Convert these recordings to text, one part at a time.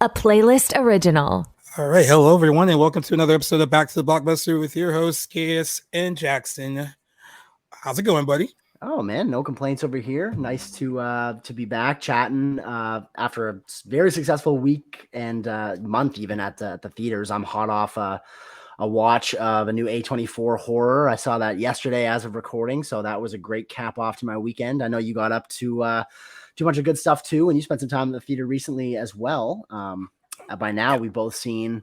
a playlist original. All right. Hello, everyone, and welcome to another episode of Back to the Blockbuster with your hosts, Gaius and Jackson. How's it going, buddy? Oh man, no complaints over here. Nice to be back chatting after a very successful week and month even at the theaters. I'm hot off a watch of a new A24 horror. I saw that yesterday as of recording, so that was a great cap off to my weekend. I know you got up to a bunch of good stuff too, and you spent some time in the theater recently as well. By now, we've both seen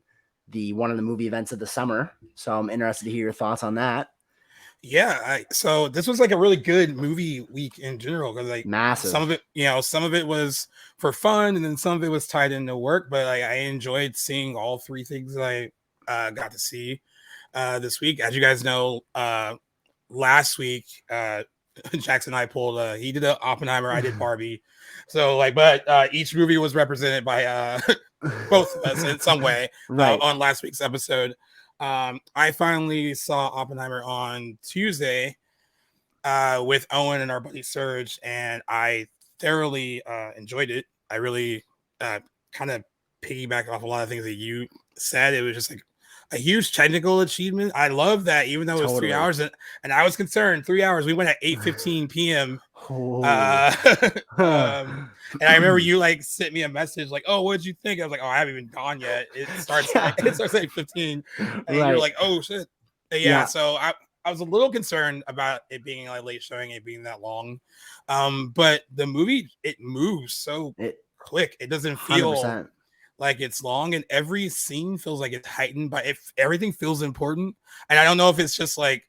one of the movie events of the summer, so I'm interested to hear your thoughts on that. Yeah, so this was like a really good movie week in general because like massive. Some of it was for fun, and then some of it was tied into work. But like I enjoyed seeing all three things that I got to see this week. As you guys know, last week Jackson and I pulled. He did Oppenheimer, I did Barbie. So but each movie was represented by both of us in some way right. On last week's episode. I finally saw Oppenheimer on Tuesday with Owen and our buddy Serge, and I thoroughly enjoyed it. I really kind of piggybacked off a lot of things that you said. It was just like a huge technical achievement. I love that, even though it was 3 hours, and I was concerned. 3 hours. We went at 8:15 p.m. And I remember you like sent me a message like, "Oh, what did you think?" I was like, "Oh, I haven't even gone yet. It starts at 8:15." And you're like, "Oh shit." Yeah. So I was a little concerned about it being like late showing, it being that long. But the movie, it moves so quick. It doesn't feel 100%. like it's long, and every scene feels like it's heightened, but if everything feels important. And I don't know if it's just like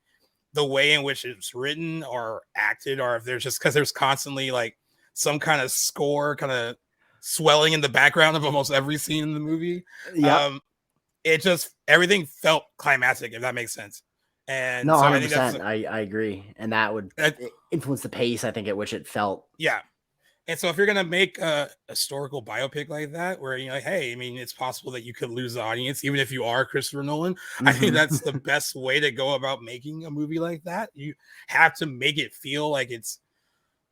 the way in which it's written or acted, or if there's just because there's constantly like some kind of score kind of swelling in the background of almost every scene in the movie. It just everything felt climactic, if that makes sense. And no, so 100%. I agree, and that would influence the pace, I think, at which it felt. Yeah. And so if you're going to make a historical biopic like that, where you're like, hey, I mean, it's possible that you could lose the audience, even if you are Christopher Nolan. I think that's the best way to go about making a movie like that. You have to make it feel like it's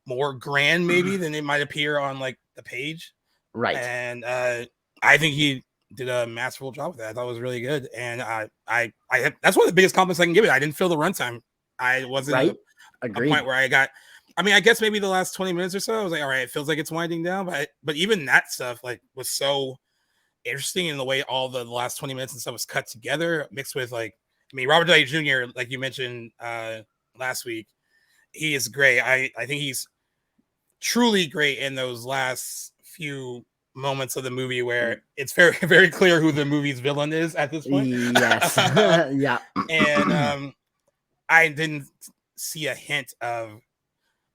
more grand maybe than it might appear on like the page. Right. And I think he did a masterful job with that. I thought it was really good. And I that's one of the biggest compliments I can give it. I didn't feel the runtime. I wasn't at a point where I guess maybe the last 20 minutes or so, I was like, all right, it feels like it's winding down. But even that stuff like was so interesting in the way all the last 20 minutes and stuff was cut together, mixed with like, I mean, Robert Downey Jr., like you mentioned last week, he is great. I think he's truly great in those last few moments of the movie where it's very, very clear who the movie's villain is at this point. Yes. Yeah. And I didn't see a hint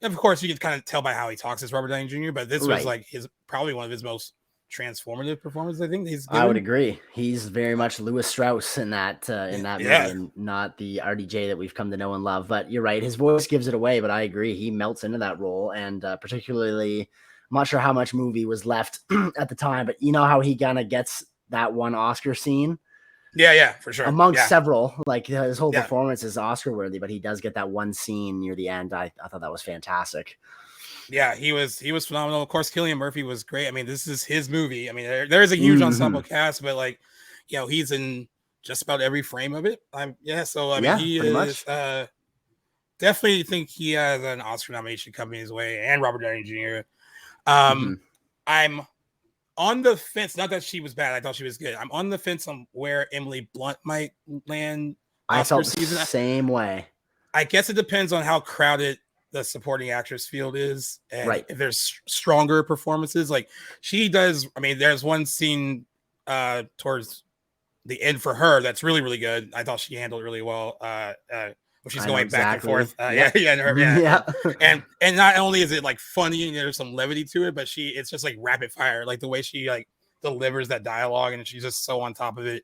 of course, you can kind of tell by how he talks as Robert Downey Jr., but this was like probably one of his most transformative performances. I think I would agree. He's very much Louis Strauss in that movie, and not the RDJ that we've come to know and love. But you're right, his voice gives it away. But I agree, he melts into that role, and particularly, I'm not sure how much movie was left at the time, but you know how he kind of gets that one Oscar scene. Yeah, for sure. Amongst several, like his whole performance is Oscar worthy, but he does get that one scene near the end. I thought that was fantastic. Yeah, he was phenomenal. Of course, Cillian Murphy was great. I mean, this is his movie. I mean, there is a huge ensemble cast, but like, you know, he's in just about every frame of it. So I mean, he is definitely think he has an Oscar nomination coming his way, and Robert Downey Jr. I'm on the fence. Not that she was bad. I thought she was good. I'm on the fence on where Emily Blunt might land. I felt the same way. I guess it depends on how crowded the supporting actress field is, and if there's stronger performances. Like she does. I mean, there's one scene towards the end for her that's really, really good. I thought she handled it really well. When she's going back and forth. And not only is it like funny and there's some levity to it, but it's just like rapid fire, like the way she like delivers that dialogue, and she's just so on top of it.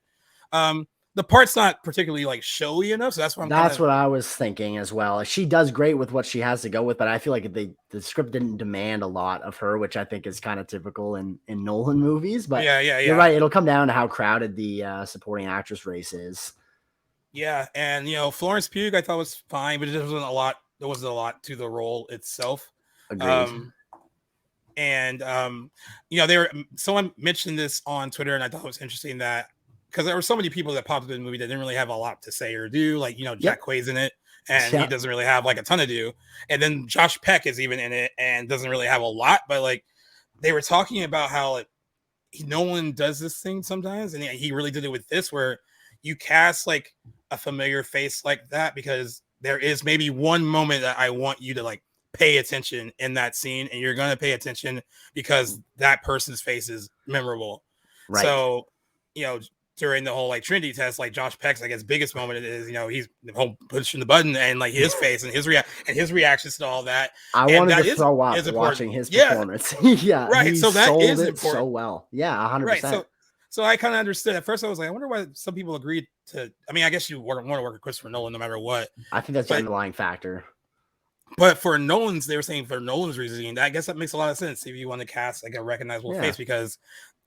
The part's not particularly like showy enough, so that's what I was thinking as well. She does great with what she has to go with, but I feel like the script didn't demand a lot of her, which I think is kind of typical in Nolan movies. But you're right, it'll come down to how crowded the supporting actress race is. Yeah, and you know, Florence Pugh I thought was fine, but there wasn't a lot to the role itself. Agreed. And someone mentioned this on Twitter, and I thought it was interesting that because there were so many people that popped up in the movie that didn't really have a lot to say or do. Like, Jack Quaid's in it, and he doesn't really have like a ton to do. And then Josh Peck is even in it and doesn't really have a lot, but like they were talking about how like Nolan does this thing sometimes, and he really did it with this, where you cast like a familiar face like that because there is maybe one moment that I want you to like pay attention in that scene, and you're going to pay attention because that person's face is memorable. Right. So, during the whole like Trinity test, like Josh Peck's, I guess, biggest moment is, he's pushing the button and like his face and his reactions to all that. I wanted to throw up watching his performance. Yeah. Right. So that is important. So well. Yeah. 100%. Right. So I kind of understood. At first I was like, I wonder why some people agreed to, I mean, I guess you want to work with Christopher Nolan no matter what. I think that's the underlying factor. But for Nolan's, they were saying for Nolan's reasoning, I guess that makes a lot of sense if you want to cast like a recognizable face, because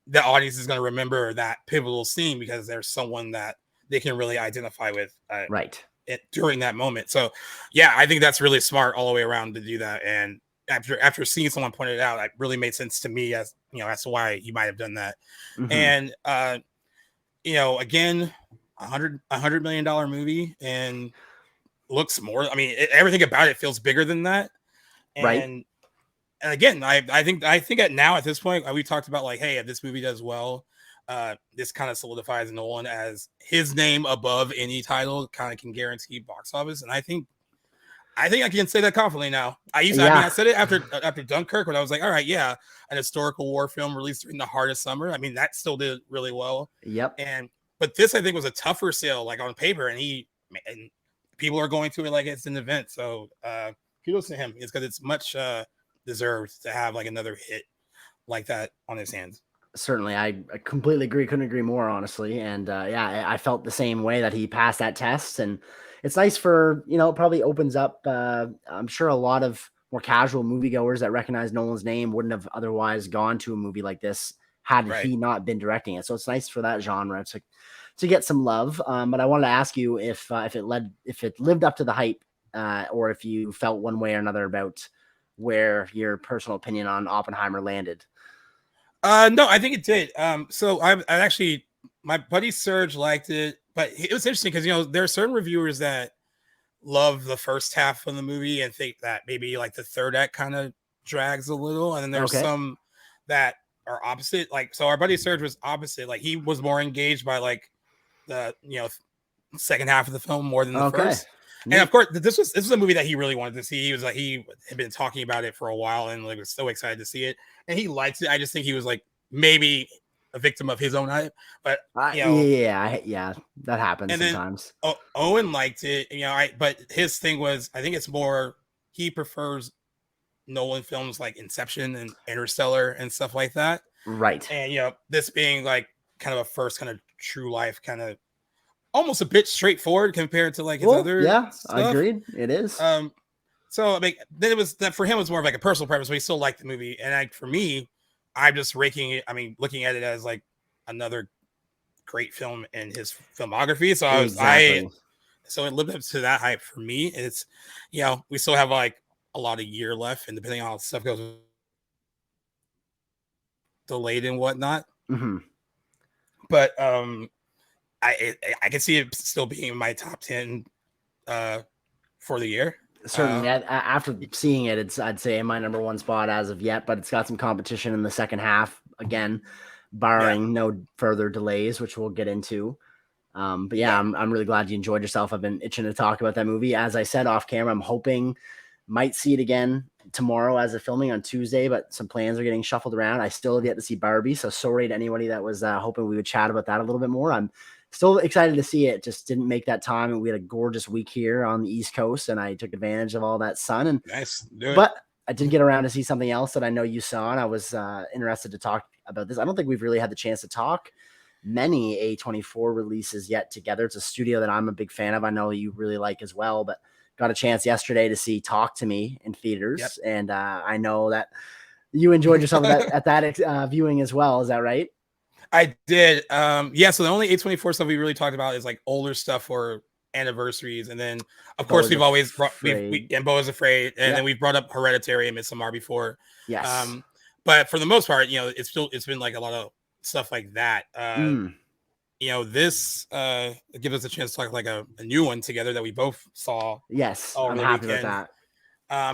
the audience is going to remember that pivotal scene because there's someone that they can really identify with during that moment. So yeah, I think that's really smart all the way around to do that. And after seeing someone point it out, it really made sense to me as to why he might have done that. Mm-hmm. And again, $100 million movie, and looks more, I mean, everything about it feels bigger than that. And and again, I think at this point, we talked about like, hey, if this movie does well, this kind of solidifies Nolan as his name above any title, kind of can guarantee box office. And I think I can say that confidently now. I said it after Dunkirk, when I was like, all right, yeah, an historical war film released during the hardest summer. I mean, that still did really well. Yep. But this, I think, was a tougher sale, like on paper, and people are going to it like it's an event. So kudos to him. It's because it's much deserved to have like another hit like that on his hands. Certainly, I completely agree. Couldn't agree more, honestly. And I felt the same way that he passed that test, and it's nice for it probably opens up. I'm sure a lot of more casual moviegoers that recognize Nolan's name wouldn't have otherwise gone to a movie like this had he not been directing it. So it's nice for that genre to get some love. But I wanted to ask you if it lived up to the hype, or if you felt one way or another about where your personal opinion on Oppenheimer landed. No, I think it did. So I actually, my buddy Serge liked it, but it was interesting because there are certain reviewers that love the first half of the movie and think that maybe like the third act kind of drags a little, and then there's some that are opposite. Like, so our buddy Serge was opposite. Like, he was more engaged by like the second half of the film more than the first. And of course, this was a movie that he really wanted to see. He was like, he had been talking about it for a while and like was so excited to see it, and he liked it. I just think he was like maybe a victim of his own hype, but that happens sometimes. Owen liked it, but his thing was, I think it's more he prefers Nolan films like Inception and Interstellar and stuff like that, right? And this being like kind of a first kind of true life kind of. Almost a bit straightforward compared to like his other stuff. Agreed. It is. So I mean, then it was that for him it was more of like a personal preference, but he still liked the movie. And for me, I'm just raking it. I mean, looking at it as like another great film in his filmography. So so it lived up to that hype for me. And it's we still have like a lot of year left, and depending on how stuff goes, delayed and whatnot. Mm-hmm. But I can see it still being in my top 10 for the year. Certainly, after seeing it, I'd say in my number one spot as of yet, but it's got some competition in the second half again, barring no further delays, which we'll get into. I'm really glad you enjoyed yourself. I've been itching to talk about that movie. As I said off camera, I'm hoping might see it again tomorrow as of filming on Tuesday, but some plans are getting shuffled around. I still have yet to see Barbie, so sorry to anybody that was hoping we would chat about that a little bit more. I'm still excited to see it. Just didn't make that time, and we had a gorgeous week here on the East Coast, and I took advantage of all that sun. And nice, but I did get around to see something else that I know you saw, and I was interested to talk about this. I don't think we've really had the chance to talk many A24 releases yet together. It's a studio that I'm a big fan of. I know you really like as well, but got a chance yesterday to see Talk to Me in theaters, and I know that you enjoyed yourself at that viewing as well. Is that right? I did. So the only A24 stuff we really talked about is like older stuff for anniversaries. And then of course we've always brought and Beau is Afraid. And then we've brought up Hereditary and Midsommar before. Yes. but for the most part, it's been like a lot of stuff like that. This gives us a chance to talk like a new one together that we both saw. Yes, I'm happy with that.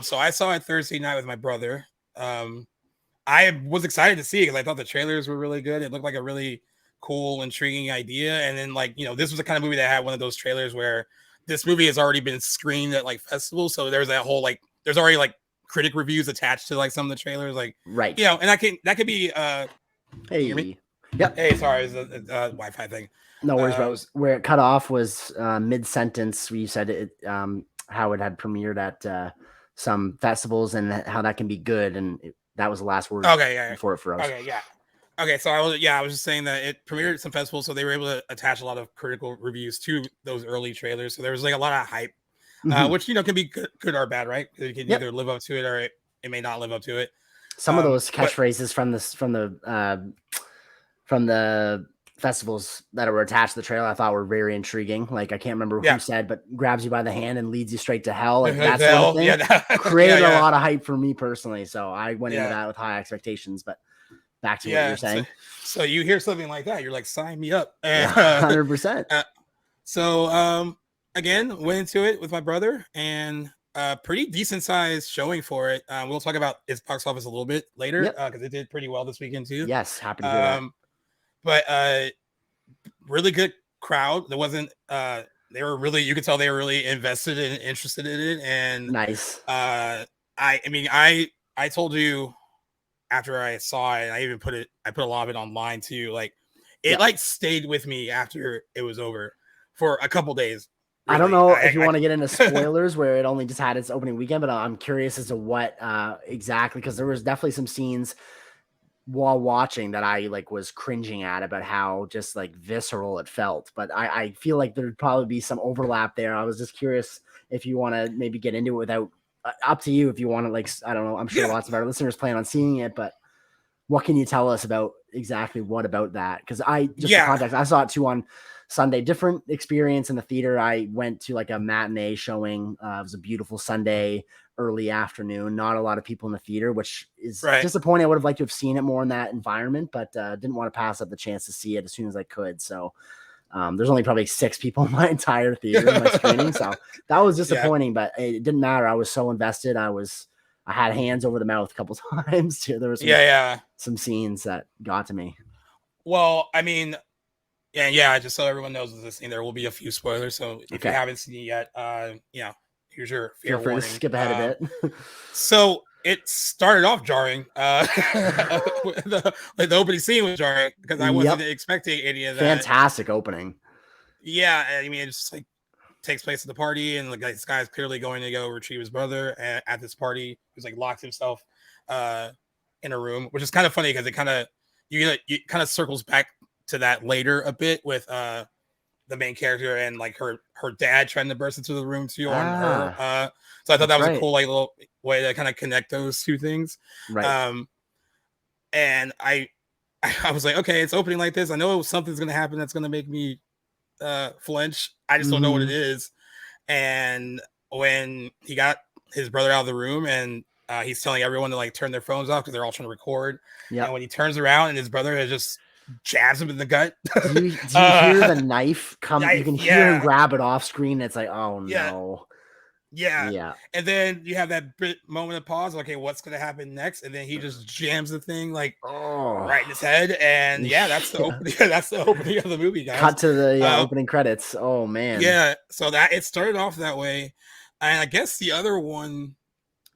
So I saw it Thursday night with my brother. I was excited to see it because I thought the trailers were really good. It looked like a really cool, intriguing idea. And then this was the kind of movie that had one of those trailers where this movie has already been screened at like festivals. So there's that whole there's already like critic reviews attached to like some of the trailers, right. And that could be hey. Yep. Hey, sorry, it's a Wi-Fi thing. No worries, bro. Where it cut off was mid-sentence. We said it, how it had premiered at some festivals and how that can be good, and that was the last word. Okay, yeah, for us. Okay, yeah. Okay, so I was just saying that it premiered at some festivals, so they were able to attach a lot of critical reviews to those early trailers. So there was like a lot of hype, which can be good or bad, right? It can either live up to it or it may not live up to it. Some of those catchphrases from the festivals that were attached to the trailer, I thought were very intriguing. Like I can't remember who said, but grabs you by the hand and leads you straight to hell. Like that sort of thing. Created a lot of hype for me personally. So I went into that with high expectations. But back to what you're saying. So you hear something like that, you're like, sign me up. 100%. So again, went into it with my brother and pretty decent sized showing for it. We'll talk about its box office a little bit later because it did pretty well this weekend too. Yes, happy to hear that. But really good crowd. There wasn't they were really, you could tell they were really invested and interested in it. And nice. I told you after I saw it, I even put a lot of it online too. Like it stayed with me after it was over for a couple days. Really. I don't know if you want to get into spoilers where it only just had its opening weekend, but I'm curious as to what exactly, because there was definitely some scenes while watching that I was cringing at about how just visceral it felt. But I feel like there'd probably be some overlap there. I was just curious if you want to maybe get into it without, up to you if you want to, I don't know. I'm sure lots of our listeners plan on seeing it, but what can you tell us about exactly what about that? Because for context, I saw it too on Sunday, different experience in the theater. I went to a matinee showing. It was a beautiful Sunday, early afternoon, not a lot of people in the theater, which is disappointing. I would have liked to have seen it more in that environment, but didn't want to pass up the chance to see it as soon as I could. So there's only probably 6 people in my entire theater in my screening. So that was disappointing, but it didn't matter. I was so invested. I had hands over the mouth a couple times too. There was some scenes that got to me. Well, I mean, just so everyone knows this thing, there will be a few spoilers. So if you haven't seen it yet, here's your fair warning. Skip ahead a bit. So it started off jarring. The opening scene was jarring because I wasn't expecting any of that. Fantastic opening. Yeah, I mean, it's just takes place at the party, and this guy's clearly going to go retrieve his brother at this party. He's locked himself in a room, which is kind of funny because it kind of circles back to that later a bit with the main character and her dad trying to burst into the room too on her. So I thought that was a cool little way to kind of connect those two things. Right. And I was like, okay, it's opening like this. I know something's gonna happen that's gonna make me flinch. I just don't know what it is. And when he got his brother out of the room and he's telling everyone to turn their phones off because they're all trying to record. And when he turns around and his brother has just jabs him in the gut. Do you hear the knife come? You can hear him grab it off screen. It's oh no. Yeah. And then you have that moment of pause. Okay, what's gonna happen next? And then he just jams the thing right in his head. And that's the opening. That's the opening of the movie, guys. Cut to the opening credits. Oh man. Yeah. So that it started off that way, and I guess the other one,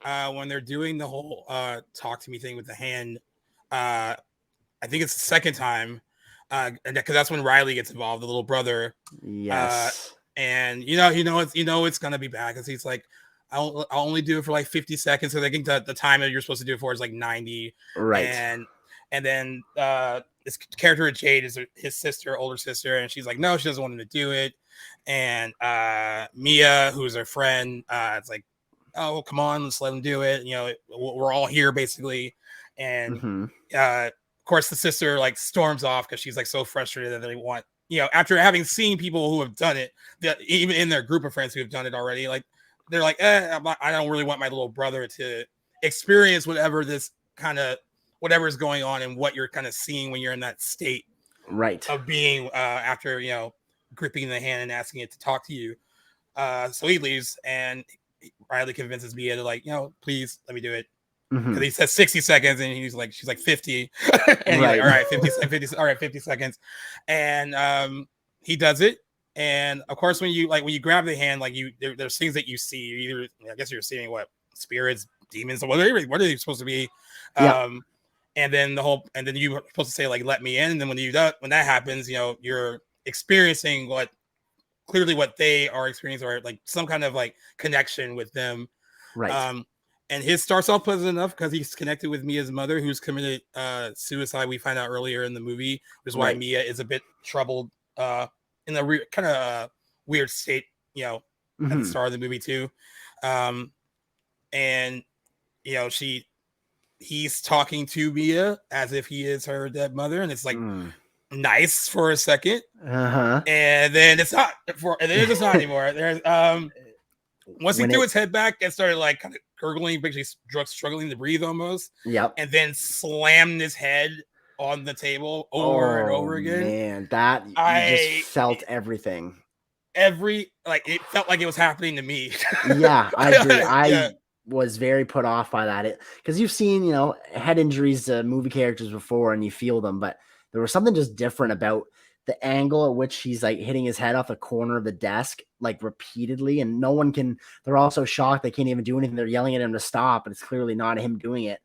when they're doing the whole talk to me thing with the hand, I think it's the second time, because that's when Riley gets involved, the little brother. Yes. And it's gonna be bad because he's like, I'll only do it for 50 seconds. So I think the time that you're supposed to do it for is 90. Right. And then this character Jade is his sister, older sister, and she's like, no, she doesn't want him to do it. And Mia, who's her friend, it's like, oh, well, come on, let's let him do it. We're all here basically. And of course the sister storms off because she's so frustrated that they want, after having seen people who have done it, that even in their group of friends who have done it already, they're like, I don't really want my little brother to experience whatever this kind of whatever's going on and what you're kind of seeing when you're in that state of being after, you know, gripping the hand and asking it to talk to you. So he leaves, and Riley convinces Mia to, like, you know, please let me do it. Because he says 60 seconds, and she's like 50. And he's like, all right, 50 seconds. And he does it. And of course, when you grab the hand, like there's things that you see. Either, I guess you're seeing what, spirits, demons, what are they supposed to be? And then you're supposed to say, like, let me in. And then when that happens, you know, you're experiencing what they are experiencing, or like some kind of like connection with them. And his starts off pleasant enough because he's connected with Mia's mother, who's committed suicide. We find out earlier in the movie, which is why Mia is a bit troubled in a kind of weird state, you know, at the start of the movie too. And you know, he's talking to Mia as if he is her dead mother, and it's like nice for a second, and then it's not anymore. There's once he threw his head back and started like kind of gurgling, basically struggling to breathe almost. And then slammed his head on the table over and over again. Man, I just felt everything. It felt like it was happening to me. Yeah, I agree. I was very put off by that. Because you've seen, you know, head injuries to movie characters before and you feel them, but there was something just different about the angle at which he's like hitting his head off the corner of the desk, like repeatedly, and they're all so shocked they can't even do anything. They're yelling at him to stop, and it's clearly not him doing it.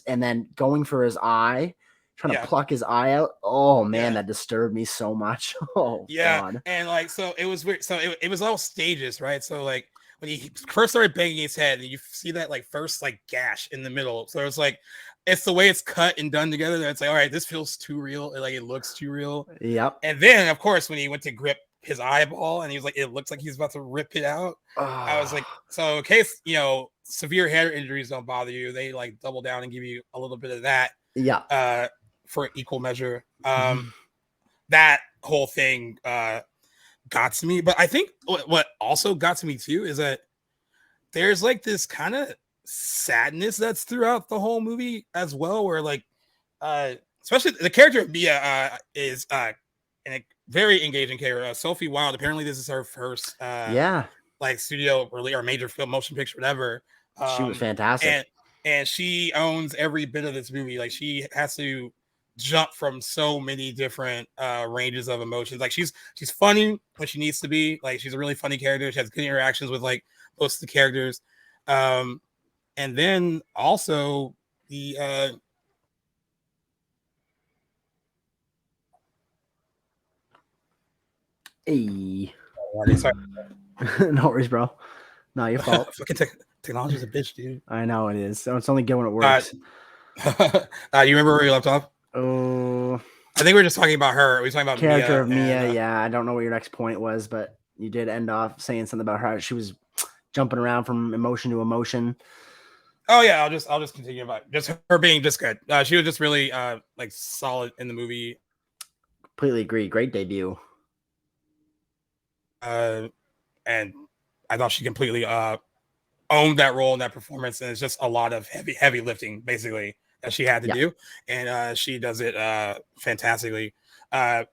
And then going for his eye, trying to pluck his eye out. Oh man, that disturbed me so much. Oh God. And like, so it was weird. So it was all stages, right? So like when he first started banging his head, and you see that like first like gash in the middle. So it's like, it's the way it's cut and done together that it's like, all right, this feels too real. Like, it looks too real. And then, of course, when he went to grip his eyeball and he was like, it looks like he's about to rip it out. I was like, so in case, you know, severe head injuries don't bother you, they like double down and give you a little bit of that. For equal measure. That whole thing got to me. But I think what also got to me too is that there's like this kind of sadness that's throughout the whole movie as well, where like especially the character of Mia is a very engaging character. Sophie Wilde, apparently this is her first like studio or major film, motion picture, whatever. She was fantastic, and she owns every bit of this movie. Like, she has to jump from so many different ranges of emotions. Like, she's funny when she needs to be. Like, she's a really funny character. She has good interactions with like most of the characters. And then also the sorry. No worries, bro. Not your fault. Fucking technology's a bitch, dude. I know it is. So it's only good when it works. You remember where you left off? Oh, I think we were just talking about her. We were talking about character of Mia. Yeah, I don't know what your next point was, but you did end off saying something about her. She was jumping around from emotion to emotion. Oh yeah, I'll just continue about just her being just good. She was just really like solid in the movie. Completely agree. Great debut. And I thought she completely owned that role and that performance, and it's just a lot of heavy lifting basically that she had to do, and she does it fantastically. But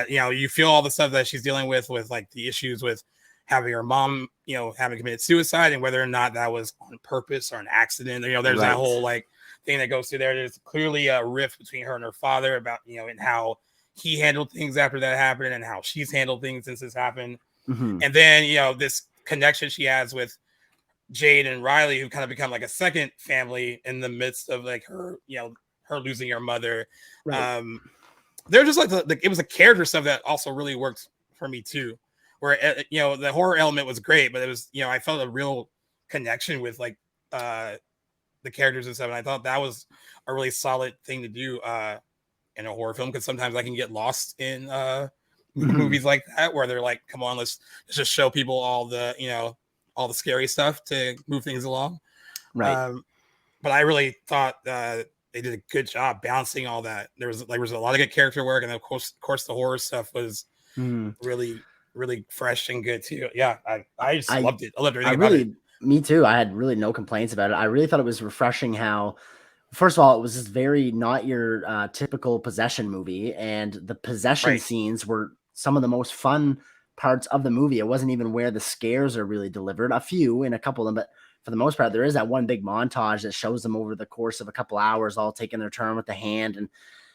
you know, you feel all the stuff that she's dealing with like the issues with having her mom, you know, having committed suicide, and whether or not that was on purpose or an accident. You know, there's that whole like thing that goes through there. There's clearly a rift between her and her father about, you know, and how he handled things after that happened and how she's handled things since this happened. And then, you know, this connection she has with Jade and Riley, who kind of become like a second family in the midst of like her, you know, her losing her mother. They're just like it was a character stuff that also really worked for me too, where, you know, the horror element was great, but it was, you know, I felt a real connection with like the characters and stuff, and I thought that was a really solid thing to do in a horror film, because sometimes I can get lost in movies like that where they're like, come on, let's just show people all the, you know, all the scary stuff to move things along. But I really thought they did a good job balancing all that. There was a lot of good character work, and of course the horror stuff was really fresh and good too. Yeah, I just loved it. I loved everything about it. Me too. I had really no complaints about it. I really thought it was refreshing how First of all, it was just very not your typical possession movie, and the possession scenes were some of the most fun parts of the movie. It wasn't even where the scares are really delivered. A few in a couple of them, but for the most part, there is that one big montage that shows them over the course of a couple hours, all taking their turn with the hand and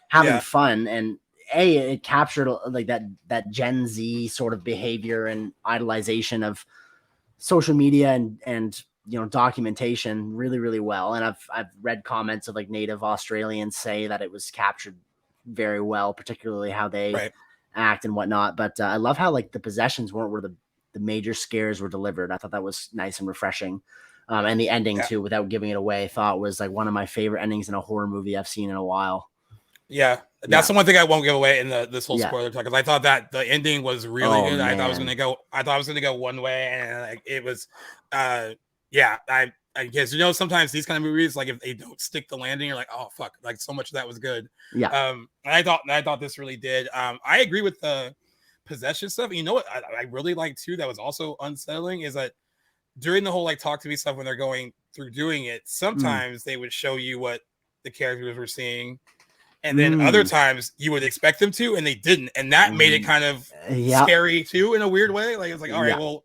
having fun. And it captured like that Gen Z sort of behavior and idolization of social media and documentation really, really well. And I've read comments of like native Australians say that it was captured very well, particularly how they act and whatnot. But I love how like the possessions weren't where the major scares were delivered. I thought that was nice and refreshing. And the ending too, without giving it away, I thought was like one of my favorite endings in a horror movie I've seen in a while. Yeah, that's the one thing I won't give away in this whole spoiler talk, because I thought that the ending was really good. Man. I thought I was gonna go one way, and like, it was, I guess sometimes these kind of movies, like if they don't stick the landing, you're like, oh fuck, like so much of that was good. Yeah. And I thought this really did. I agree with the possession stuff. You know what I really like too, that was also unsettling, is that during the whole like talk to me stuff, when they're going through doing it, sometimes they would show you what the characters were seeing. And then other times you would expect them to, and they didn't. And that made it kind of scary too, in a weird way. Like, it's like, all right, well,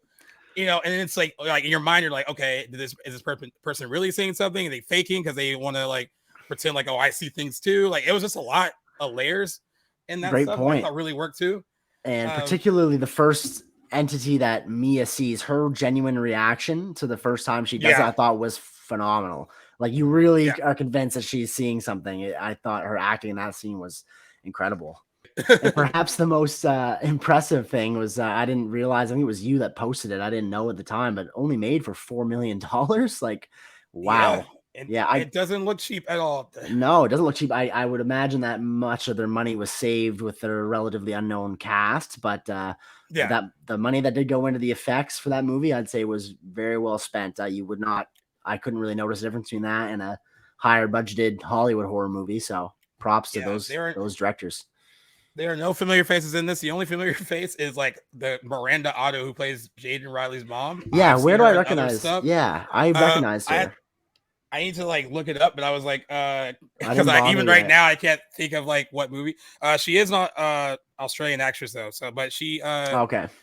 and it's like in your mind, you're like, okay, is this person really saying something? Are they faking because they want to like pretend like, oh, I see things too? Like, it was just a lot of layers in that Great stuff. Point. I thought really worked too. And particularly the first entity that Mia sees, her genuine reaction to the first time she does it, I thought was phenomenal. Like, you really are convinced that she's seeing something. I thought her acting in that scene was incredible. And perhaps the most impressive thing was I didn't realize, I think it was you that posted it. I didn't know at the time, but only made for $4 million. Like, wow. It doesn't look cheap at all. No, it doesn't look cheap. I would imagine that much of their money was saved with their relatively unknown cast, but that the money that did go into the effects for that movie, I'd say was very well spent. I couldn't really notice the difference between that and a higher budgeted Hollywood horror movie. So props to those directors. There are no familiar faces in this. The only familiar face is like the Miranda Otto who plays Jaden Riley's mom. Yeah, where do I recognize? Yeah, I recognized her. I need to like look it up, but I was like, because even right now I can't think of like what movie. She is not Australian actress though. So, but she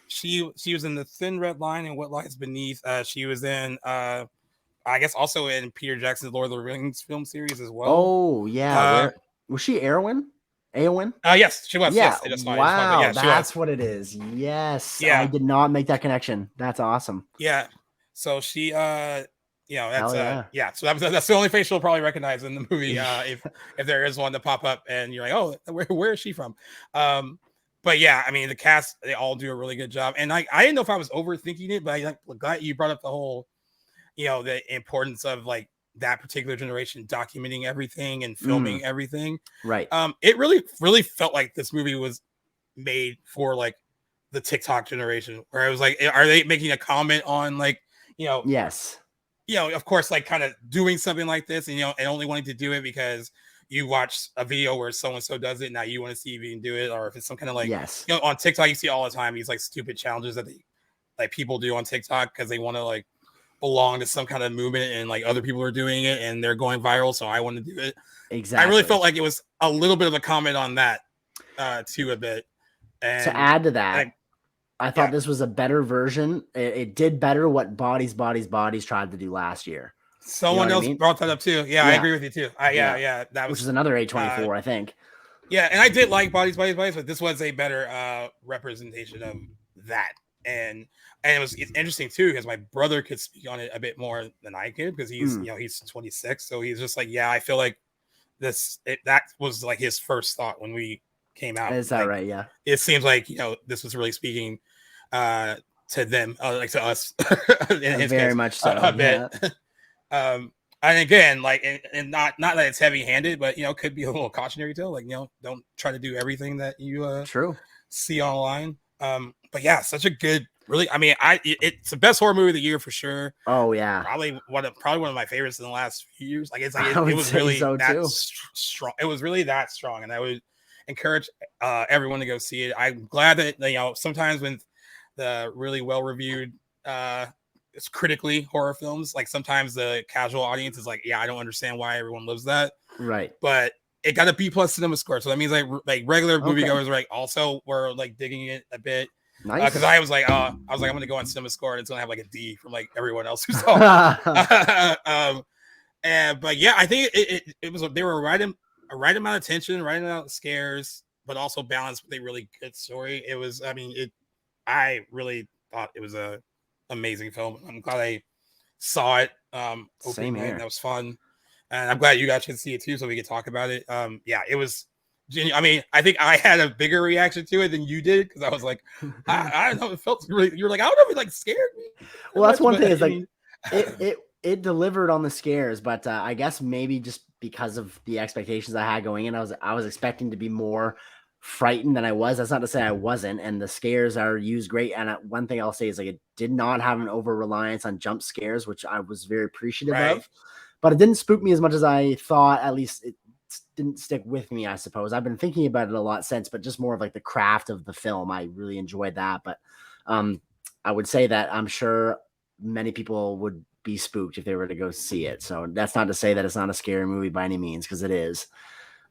she was in The Thin Red Line and What Lies Beneath. She was in I guess also in Peter Jackson's Lord of the Rings film series as well. Oh yeah, was she Eowyn? Yes, she was. Yeah. Yes, wow, that's what it is. Yes. Yeah. I did not make that connection. That's awesome. Yeah. So she, that's So that's the only face you'll probably recognize in the movie. If there is one to pop up and you're like, oh, where is she from? But yeah, I mean, the cast, they all do a really good job. And I didn't know if I was overthinking it, but I'm glad you brought up the whole, the importance of like that particular generation documenting everything and filming everything. Right. It really, really felt like this movie was made for like the TikTok generation, where I was like, are they making a comment on like, yes, of course, like kind of doing something like this and, and only wanting to do it because you watch a video where so-and-so does it. Now you want to see if you can do it, or if it's some kind of like, on TikTok, you see all the time, these like stupid challenges that people do on TikTok because they want to like belong to some kind of movement and like other people are doing it and they're going viral. So I want to do it. Exactly. I really felt like it was a little bit of a comment on that too a bit. And to add to that, I thought this was a better version. It did better what Bodies tried to do last year. Someone else brought that up too. Yeah, I agree with you too. That was, which is another A24, I think. Yeah, and I did like Bodies, but this was a better representation of that. And it's interesting too because my brother could speak on it a bit more than I could because he's he's 26, so he's just like, I feel like that was like his first thought when we came out. Is that like, right? Yeah, it seems like this was really speaking to them, like to us, in his very case, much so a bit. And again, like, and not that it's heavy-handed, but could be a little cautionary tale. Like, don't try to do everything that you see online. But yeah, such a good, really. I mean, it's the best horror movie of the year for sure. Oh yeah, probably one of my favorites in the last few years. Like it was really strong. It was really that strong, and I would encourage everyone to go see it. I'm glad that sometimes when the really well reviewed it's critically horror films, like sometimes the casual audience is like, I don't understand why everyone loves that. Right. But it got a B+ cinema score, so that means like regular moviegoers also were like digging it a bit. Nice. Because I was like, I'm gonna go on cinema score and it's gonna have like a D from like everyone else who saw it. But yeah, I think it was they were a right amount of tension, right amount of scares, but also balanced with a really good story. It was, I really thought it was a amazing film. I'm glad I saw it. Same here. That was fun. And I'm glad you guys could see it too, so we could talk about it. Yeah, it was. I think I had a bigger reaction to it than you did because I was like, I don't know, it felt really. You were like, I don't know if it like scared me. Well, that's one thing is like it delivered on the scares, but I guess maybe just because of the expectations I had going in, I was expecting to be more frightened than I was. That's not to say I wasn't, and the scares are used great. And one thing I'll say is like it did not have an over reliance on jump scares, which I was very appreciative of. But it didn't spook me as much as I thought. At least it didn't stick with me, I suppose. I've been thinking about it a lot since, but just more of like the craft of the film. I really enjoyed that. But I would say that I'm sure many people would be spooked if they were to go see it. So that's not to say that it's not a scary movie by any means, because it is.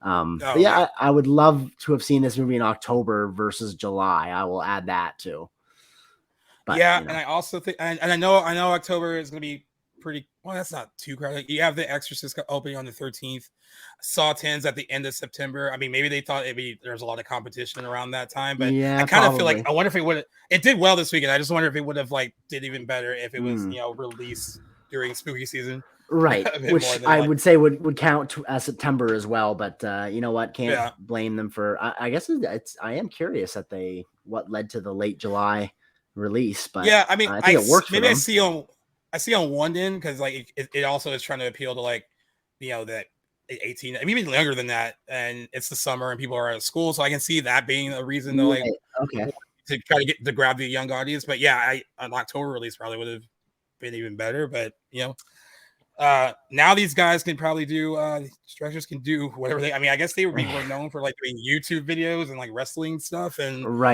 But yeah, I would love to have seen this movie in October versus July. I will add that too. But, yeah, and I also think, and I know October is going to be pretty well. That's not too crowded. You have the Exorcist opening on the 13th. Saw 10's at the end of September. I mean, maybe they thought there's a lot of competition around that time, but I kind of feel like I wonder if it would. It did well this weekend. I just wonder if it would have like did even better if it was released during spooky season, right? Which I would say would count as September as well. But you know what? Can't blame them for. I guess I am curious that what led to the late July release. But yeah, I mean, I think it worked. Maybe I see on one end because like it also is trying to appeal to like that 18, I mean even younger than that, and it's the summer and people are out of school, so I can see that being a reason to like to try to grab the young audience. But yeah, an October release probably would have been even better. But now these guys can probably do directors can do whatever they. I mean, I guess they were known for like doing YouTube videos and like wrestling stuff and who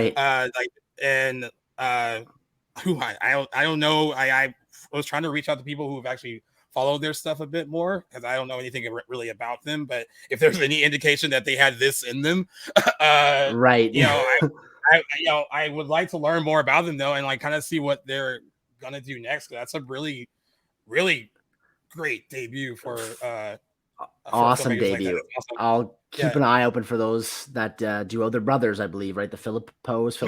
I don't know. I was trying to reach out to people who have actually followed their stuff a bit more because I don't know anything really about them. But if there's any indication that they had this in them, I would like to learn more about them though, and like kind of see what they're gonna do next. That's a really, really great debut for awesome debut. Like awesome. I'll keep an eye open for those that duo. Their brothers, I believe, right? The Philip House.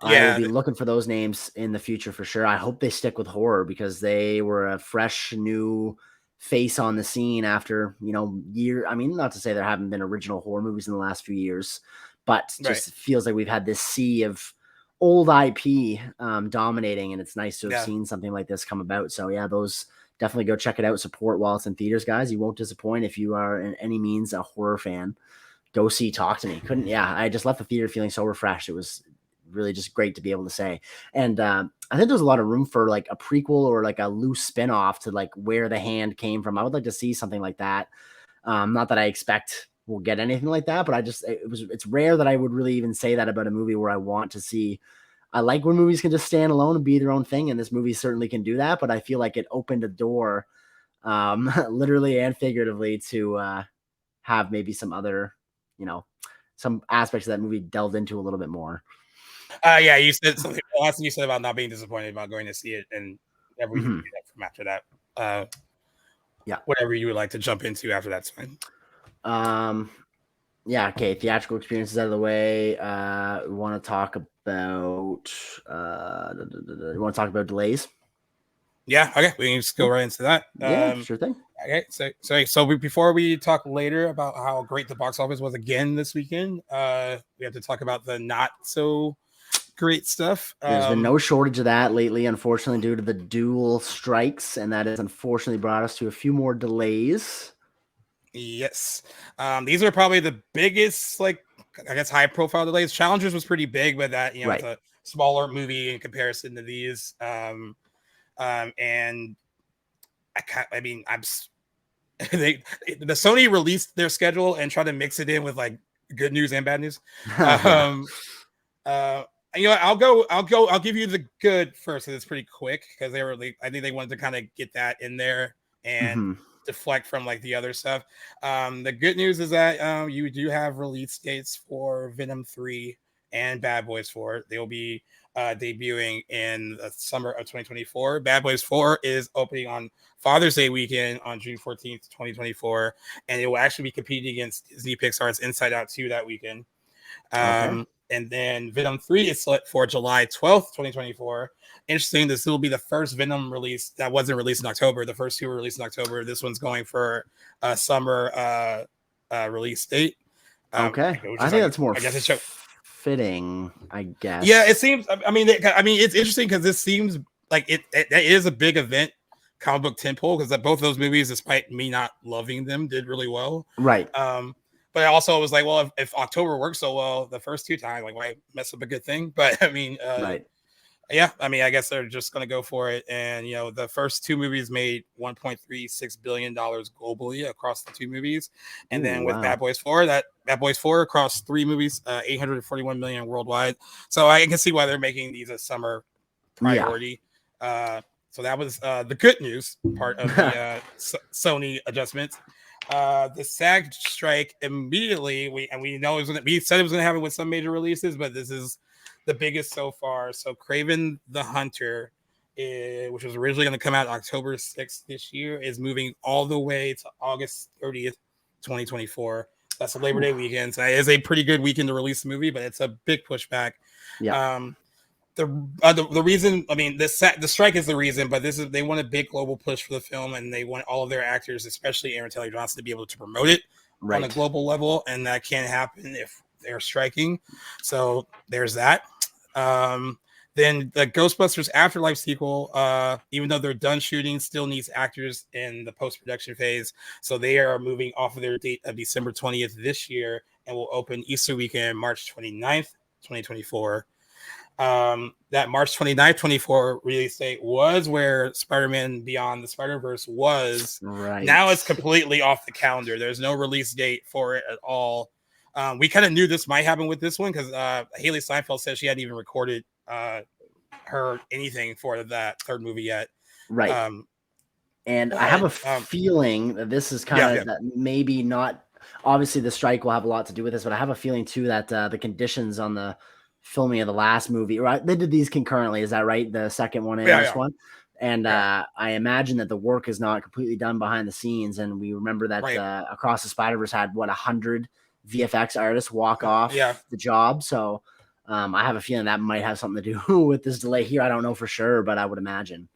I will be looking for those names in the future for sure. I hope they stick with horror because they were a fresh new face on the scene after, year. I mean, not to say there haven't been original horror movies in the last few years, but just feels like we've had this sea of old IP dominating, and it's nice to have seen something like this come about. So yeah, those definitely go check it out. Support while it's in theaters, guys. You won't disappoint if you are in any means a horror fan. Go see Talk to Me. I just left the theater feeling so refreshed. It was really just great to be able to say. And I think there's a lot of room for like a prequel or like a loose spin-off to like where the hand came from. I would like to see something like that. Not that I expect we'll get anything like that, but it's rare that I would really even say that about a movie where I want to see. I like when movies can just stand alone and be their own thing, and this movie certainly can do that, but I feel like it opened a door literally and figuratively to have maybe some other, some aspects of that movie delved into a little bit more. Yeah, you said something. The last thing you said about not being disappointed about going to see it, and everything from after that. Whatever you would like to jump into after that's fine. Yeah. Okay. Theatrical experiences out of the way. We want to talk about. You want to talk about delays? Yeah. Okay. We can just go right into that. Yeah. Sure thing. Okay. So before we talk later about how great the box office was again this weekend, we have to talk about the not so great stuff. There's been no shortage of that lately, unfortunately, due to the dual strikes, and that has unfortunately brought us to a few more delays. Yes. These are probably the biggest, like, I guess, high profile delays. Challengers was pretty big, but that, it's a smaller movie in comparison to these. And the Sony released their schedule and tried to mix it in with like good news and bad news. I'll give you the good first, because it's pretty quick, because I think they wanted to kind of get that in there. And deflect from like the other stuff. The good news is that you do have release dates for Venom 3 and Bad Boys 4. They will be debuting in the summer of 2024. Bad Boys 4 is opening on Father's Day weekend on June 14th, 2024, and it will actually be competing against Disney Pixar's Inside Out 2 that weekend. And then Venom 3 is set for July 12th, 2024. Interesting, this will be the first Venom release that wasn't released in October. The first two were released in October. This one's going for a summer release date. I think that's more fitting, I guess. Yeah, it seems. I mean, it's interesting because this seems like it is a big event, comic book tentpole, because both of those movies, despite me not loving them, did really well. Right. But I also was like, well, if October works so well the first two times, like, why mess up a good thing? But I mean, right. Yeah, I mean, I guess they're just going to go for it. And, the first two movies made $1.36 billion globally across the two movies. And then with Bad Boys 4, Bad Boys 4 across three movies, 841 million worldwide. So I can see why they're making these a summer priority. Yeah. So that was the good news part of the Sony adjustments. The SAG strike immediately, we know we said it was going to happen with some major releases, but this is the biggest so far. So Kraven the Hunter, which was originally going to come out October 6th this year, is moving all the way to August 30th, 2024. That's a Labor Day weekend. So it is a pretty good weekend to release the movie, but it's a big pushback. Yeah. The reason, I mean, the strike is the reason, but they want a big global push for the film, and they want all of their actors, especially Aaron Taylor Johnson, to be able to promote it on a global level, and that can't happen if they're striking. So there's that. Then the Ghostbusters Afterlife sequel, even though they're done shooting, still needs actors in the post-production phase. So they are moving off of their date of December 20th this year and will open Easter weekend, March 29th, 2024. That March 29th, 24 release date was where Spider-Man Beyond the Spider-Verse was. Right. Now it's completely off the calendar. There's no release date for it at all. We kind of knew this might happen with this one because Haley Steinfeld said she hadn't even recorded her anything for that third movie yet. Right. And I have a feeling that this is kind of that maybe not. Obviously, the strike will have a lot to do with this, but I have a feeling too that the conditions on the filming of the last movie, right? They did these concurrently. Is that right? The second one and this one. And I imagine that the work is not completely done behind the scenes. And we remember that Across the Spider-Verse had 100 VFX artists walk off the job. So I have a feeling that might have something to do with this delay here. I don't know for sure, but I would imagine.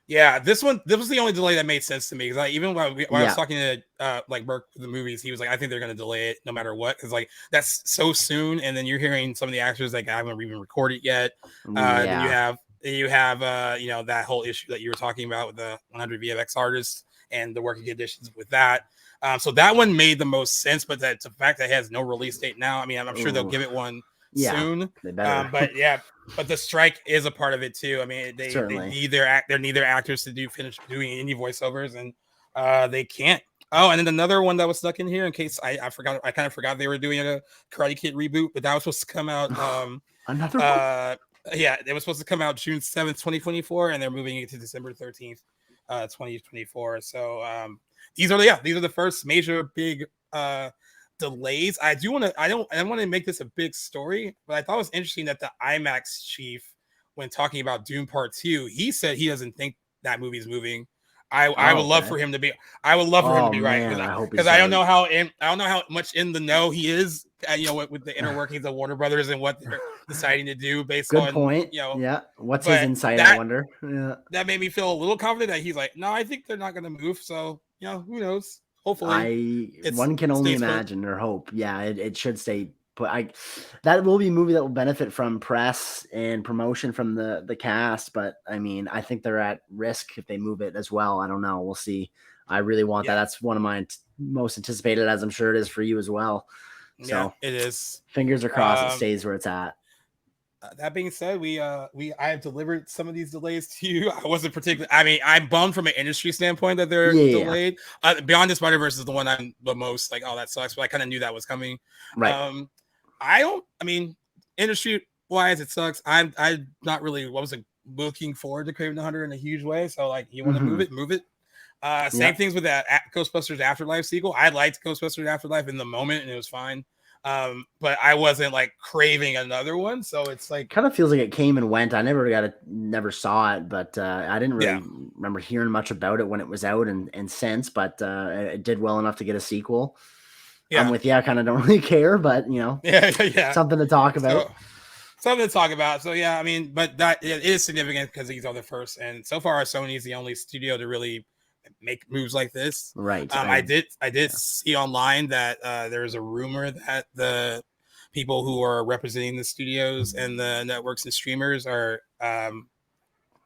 Yeah, this was the only delay that made sense to me because even when I was talking to like Burke for the movies, he was like, I think they're going to delay it no matter what because like that's so soon. And then you're hearing some of the actors like I haven't even recorded yet. Then you have that whole issue that you were talking about with the 100 VFX artists and the working conditions with that. So that one made the most sense, but that's the fact that it has no release date now. I mean, I'm sure they'll give it one soon. But the strike is a part of it too. I mean, they need their actors to finish doing any voiceovers, and they can't. Oh, and then another one that was stuck in here in case I forgot. I kind of forgot they were doing a Karate Kid reboot, but that was supposed to come out. Another one? Yeah, it was supposed to come out June 7th, 2024, and they're moving it to December 13th, 2024. So these are the first major big delays. I don't want to make this a big story, but I thought it was interesting that the IMAX chief, when talking about Dune Part 2, he said he doesn't think that movie's moving. I would love for him to be. I would love for him to be right because I don't know how much in the know he is. With the inner workings of Warner Brothers and what they're deciding to do based on. Good point. What's his insight? I wonder. Yeah, that made me feel a little confident that he's like, no, I think they're not going to move. So who knows? Hopefully, one can only imagine or hope. Yeah, it should stay. But that will be a movie that will benefit from press and promotion from the cast. But I mean, I think they're at risk if they move it as well. I don't know. We'll see. I really want that. That's one of my most anticipated, as I'm sure it is for you as well. So it is. Fingers are crossed it stays where it's at. That being said, I have delivered some of these delays to you. I wasn't particularly. I mean, I'm bummed from an industry standpoint that they're delayed. Beyond the Spider-Verse is the one I'm the most like. Oh, that sucks. But I kind of knew that was coming. Right. I mean, industry wise, it sucks. I'm not really wasn't looking forward to Kraven the Hunter in a huge way. So like, you want to move it. Same things with that Ghostbusters Afterlife sequel. I liked Ghostbusters Afterlife in the moment, and it was fine. But I wasn't like craving another one, so it's like kind of feels like it came and went. I never saw it, but I didn't really remember hearing much about it when it was out and since. But it did well enough to get a sequel. Yeah. I'm with you. I kind of don't really care, but something to talk about. Something to talk about. So yeah, I mean, but that it is significant because these are the first, and so far Sony is the only studio to really make moves like this. Right. I did see online that there's a rumor that the people who are representing the studios and the networks and streamers are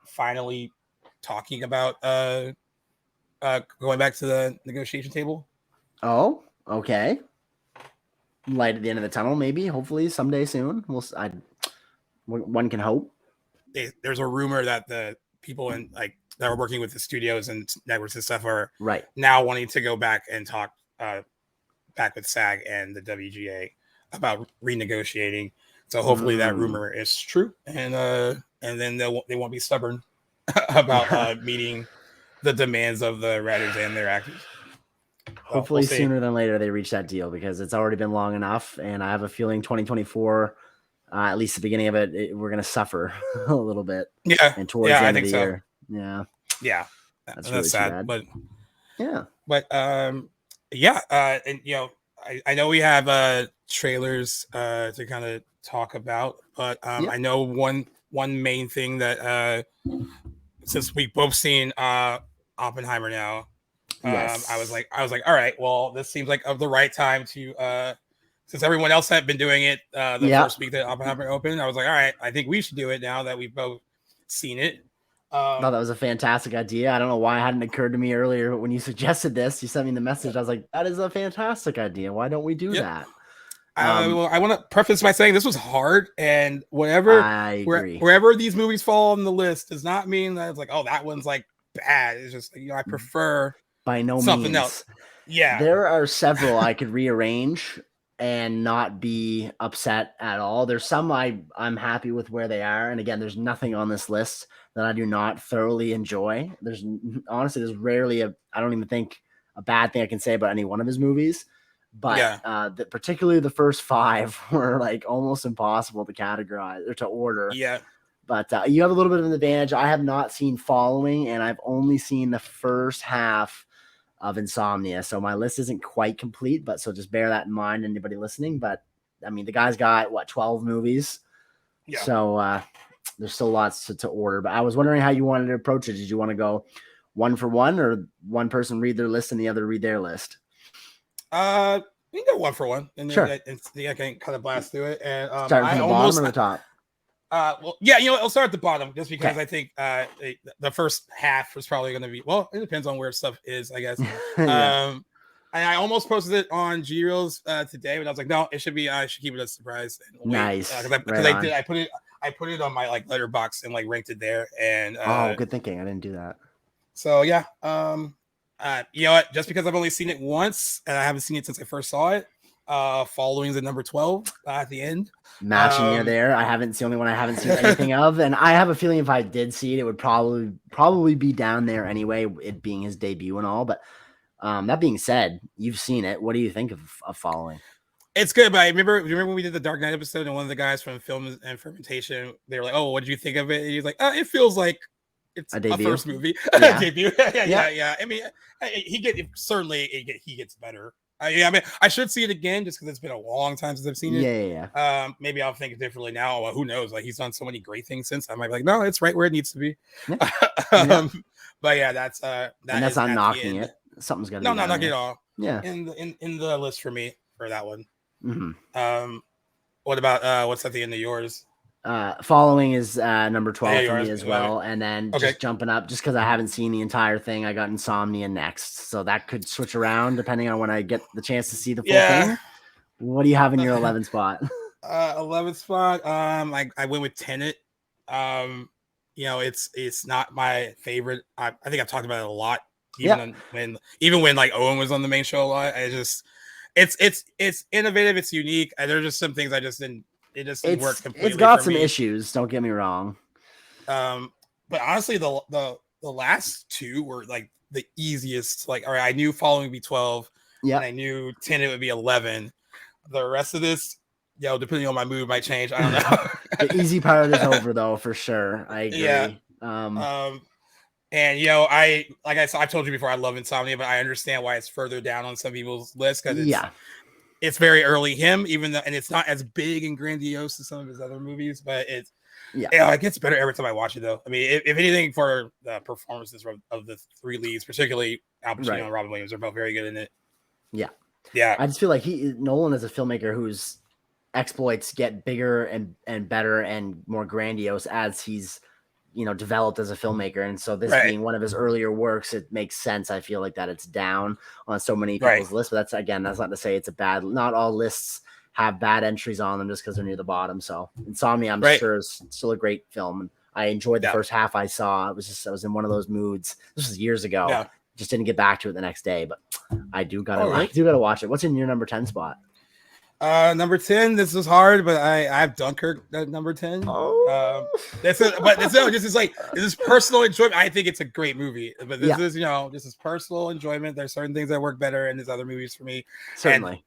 finally talking about going back to the negotiation table. Oh, okay. Light at the end of the tunnel, maybe. Hopefully, someday soon. One can hope. There's a rumor that the people in that are working with the studios and networks and stuff are now wanting to go back and talk back with SAG and the WGA about renegotiating. So hopefully that rumor is true, and then they won't be stubborn about meeting the demands of the writers and their actors. Hopefully sooner than later they reach that deal, because it's already been long enough, and I have a feeling 2024, at least the beginning of it, we're going to suffer a little bit. Yeah, and towards the end of the year. Yeah, that's really sad, but and I know we have trailers to kind of talk about, but I know one main thing that since we've both seen Oppenheimer now. I was like, all right, well, this seems like of the right time to, since everyone else had been doing it the first week that Oppenheimer opened, I was like, all right, I think we should do it now that we've both seen it. I thought that was a fantastic idea. I don't know why it hadn't occurred to me earlier, but when you suggested this, you sent me the message. I was like, that is a fantastic idea. Why don't we do that? Well, I want to preface by saying this was hard, and wherever these movies fall on the list does not mean that it's like, oh, that one's like bad. It's just, I prefer by no something means else. Yeah, there are several I could rearrange and not be upset at all. There's some I'm happy with where they are, and again, there's nothing on this list that I do not thoroughly enjoy. There's rarely I don't even think a bad thing I can say about any one of his movies, but particularly the first 5 were like almost impossible to categorize or to order. Yeah. But you have a little bit of an advantage. I have not seen Following, and I've only seen the first half of Insomnia. So my list isn't quite complete, but so just bear that in mind, anybody listening. But I mean, the guy's got 12 movies. Yeah. So there's still lots to order. But I was wondering how you wanted to approach it. Did you want to go one for one, or one person read their list and the other read their list? We can go one for one, and sure. I can kind of blast through it. And start from the bottom or the top. Well, yeah, I'll start at the bottom just because I think the first half was probably going to be, well, it depends on where stuff is, I guess. And I almost posted it on G-Reels today, but I was like, no, it should be, I should keep it a surprise. Nice. Because I put it on my letterbox and ranked it there. And good thinking. I didn't do that. So yeah, you know what? Just because I've only seen it once and I haven't seen it since I first saw it. Following's at number 12 at the end. Matching you there. It's the only one I haven't seen anything of, and I have a feeling if I did see it, it would probably be down there anyway, it being his debut and all. But that being said, you've seen it. What do you think of Following? It's good, but remember when we did the Dark Knight episode, and one of the guys from Film and Fermentation, they were like, "Oh, what did you think of it?" And he's like, "It feels like it's a first movie, debut." Yeah. I mean, he gets better. I mean, I should see it again just because it's been a long time since I've seen it. Yeah. Maybe I'll think differently now. Well, who knows? He's done so many great things since. I might be like, no, it's right where it needs to be. Yeah. But yeah, that's that's not knocking it. Something's got to be. No, not knocking it all. Yeah. In the list for me for that one. Mm-hmm. What about what's at the end of yours? Following is number 12 for me as well, and then just jumping up, just because I haven't seen the entire thing, I got Insomnia next, so that could switch around depending on when I get the chance to see the full thing. What do you have in your 11th spot? 11th spot, I went with Tenet. It's not my favorite. I think I've talked about it a lot, even when Owen was on the main show a lot. It's innovative, it's unique. There's just some things I just didn't. It just didn't work completely. It's got some issues. Don't get me wrong. But honestly, the last two were the easiest. Like, all right, I knew Following would be 12. Yeah. And I knew Tenet would be 11. The rest of this, depending on my mood, might change. I don't know. The easy part is over, though, for sure. I agree. Yeah. And I've told you before, I love Insomnia, but I understand why it's further down on some people's list because it's very early him, even though, and it's not as big and grandiose as some of his other movies, but it gets better every time I watch it, though. I mean, if anything, for the performances of the three leads, particularly Al Pacino and Robin Williams, are both very good in it. Yeah. I just feel like Nolan is a filmmaker whose exploits get bigger and better and more grandiose as he's developed as a filmmaker. And so this being one of his earlier works, it makes sense. I feel like that it's down on so many people's lists, but that's not to say it's a bad, not all lists have bad entries on them just because they're near the bottom. So Insomnia, I'm sure, is still a great film. And I enjoyed the first half I saw. I was in one of those moods. This was years ago. Yeah. Just didn't get back to it the next day, but I do gotta watch it. What's in your number 10 spot? Number 10. This is hard, but I have Dunkirk at number 10. This is personal enjoyment. I think it's a great movie, but this is personal enjoyment. There's certain things that work better in these other movies for me. Certainly.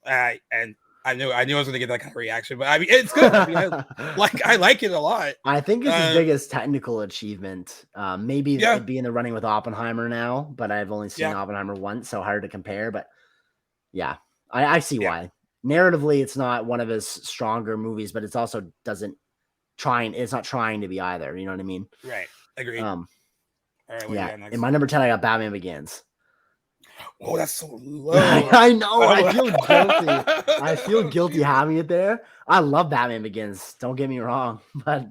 And I knew I was going to get that kind of reaction, but I mean, it's good. I like it a lot. I think it's his biggest technical achievement. Maybe it'd be in the running with Oppenheimer now, but I've only seen Oppenheimer once, so hard to compare. But I see why. Narratively, it's not one of his stronger movies, but it's also it's not trying to be either. You know what I mean? Right. Agreed. All right. In my number 10, I got Batman Begins. Oh, that's so low. I know. I feel guilty. I feel guilty having it there. I love Batman Begins. Don't get me wrong, but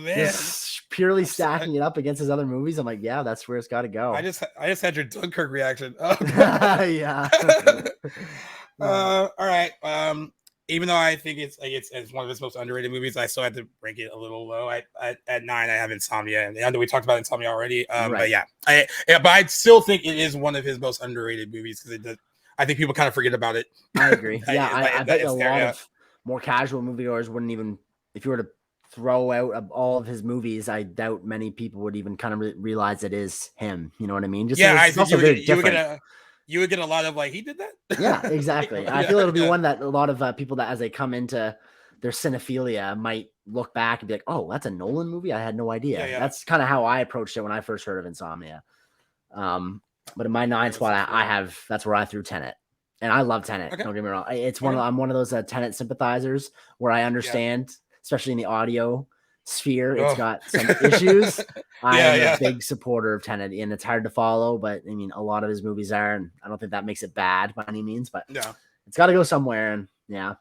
just purely stacking it up against his other movies, I'm like, that's where it's got to go. I just had your Dunkirk reaction. Oh, yeah. All right. Even though I think it's one of his most underrated movies, I still had to rank it a little low. At 9, I have Insomnia, and I know we talked about Insomnia already. But but I still think it is one of his most underrated movies because I think people kind of forget about it. I agree. I bet a lot of more casual moviegoers wouldn't even, if you were to throw out all of his movies, I doubt many people would even kind of realize it is him. You know what I mean? I think you would get a lot of he did that. Yeah, exactly. I feel it'll be one that a lot of people that as they come into their cinephilia might look back and be like, oh, that's a Nolan movie. I had no idea. That's kind of how I approached it when I first heard of Insomnia. But in my 9th spot, that's where I threw Tenet, and I love Tenet. Okay. Don't get me wrong. I'm one of those Tenet sympathizers where I understand, especially in the audio sphere, it's got some issues. I am a big supporter of Tenet, and it's hard to follow, but I mean, a lot of his movies are, and I don't think that makes it bad by any means, but it's got to go somewhere, and that's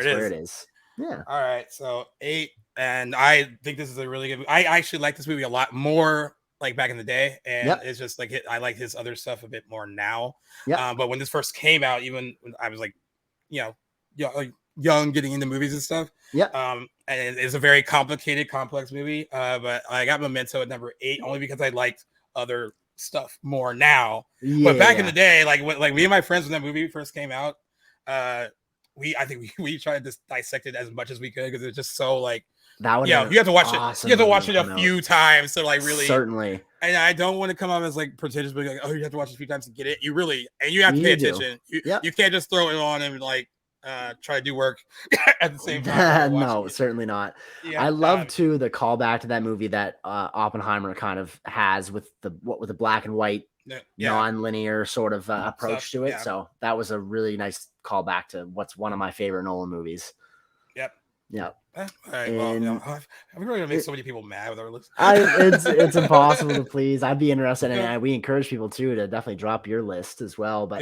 where it is. Yeah. All right, so 8, and I think this is a really good movie. I actually like this movie a lot more back in the day, and it's just I like his other stuff a bit more now. But when this first came out, even when I was young, getting into movies and stuff. And it's a very complicated, complex movie. But I got Memento at number 8 only because I liked other stuff more now. But back in the day, when me and my friends when that movie first came out, we tried to dissect it as much as we could because it was just so that would you have to watch it. You have to watch it a few times to really certainly. And I don't want to come off as pretentious, but you have to watch it a few times to get it. You have to pay attention. You can't just throw it on and try to do work at the same time. No, certainly not. I love too the callback to that movie that Oppenheimer kind of has with the black and white non-linear sort of approach to it. So that was a really nice callback to what's one of my favorite Nolan movies. Yep. All right. Well, we're going to make so many people mad with our list. It's impossible to please. I'd be interested, and we encourage people too to definitely drop your list as well. But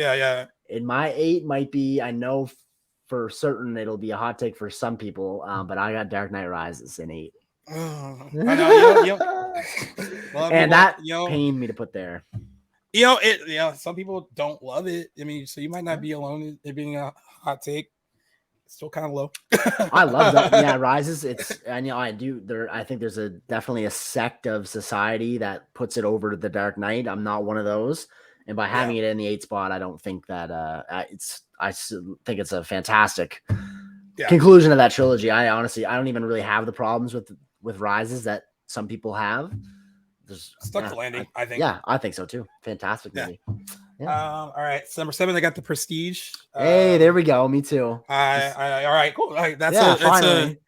in my 8 might be, I know for certain it'll be a hot take for some people, but I got Dark Knight Rises in 8. I know, and that pained me to put there. Some people don't love it. I mean, so you might not be alone in it being a hot take. It's still kind of low. I love that. Yeah, Rises. I think there's definitely a sect of society that puts it over to the Dark Knight. I'm not one of those. And by having it in the 8 spot, I don't think that I think it's a fantastic conclusion of that trilogy. I don't even really have the problems with Rises that some people have. stuck the landing. I think. Yeah, I think so too. Fantastic movie. Yeah. All right, so number 7, I got The Prestige. Hey, there we go. Me too. All right, cool. Finally.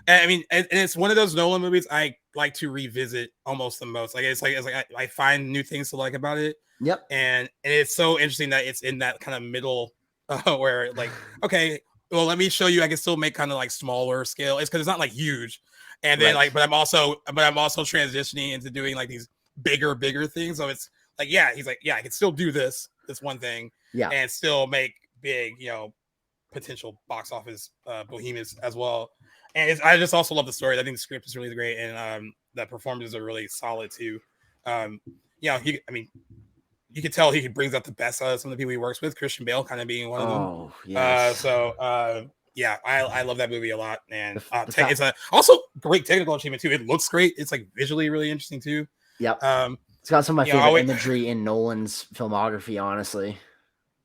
I mean, and it's one of those Nolan movies I like to revisit almost the most. It's like I find new things to like about it. Yep. And it's so interesting that it's in that kind of middle where like, okay, well, let me show you. I can still make kind of like smaller scale. It's because it's not like huge. And then but I'm also transitioning into doing like these bigger things. So it's like, he's like, I can still do this one thing, and still make big, potential box office behemoths as well. And I just also love the story. I think the script is really great, and the performances are really solid too. You can tell he brings out the best out of some of the people he works with. Christian Bale kind of being one of them. Oh, yes. I love that movie a lot, and it's also great technical achievement too. It looks great. It's like visually really interesting too. Yep. It's got some of my favorite imagery in Nolan's filmography, honestly.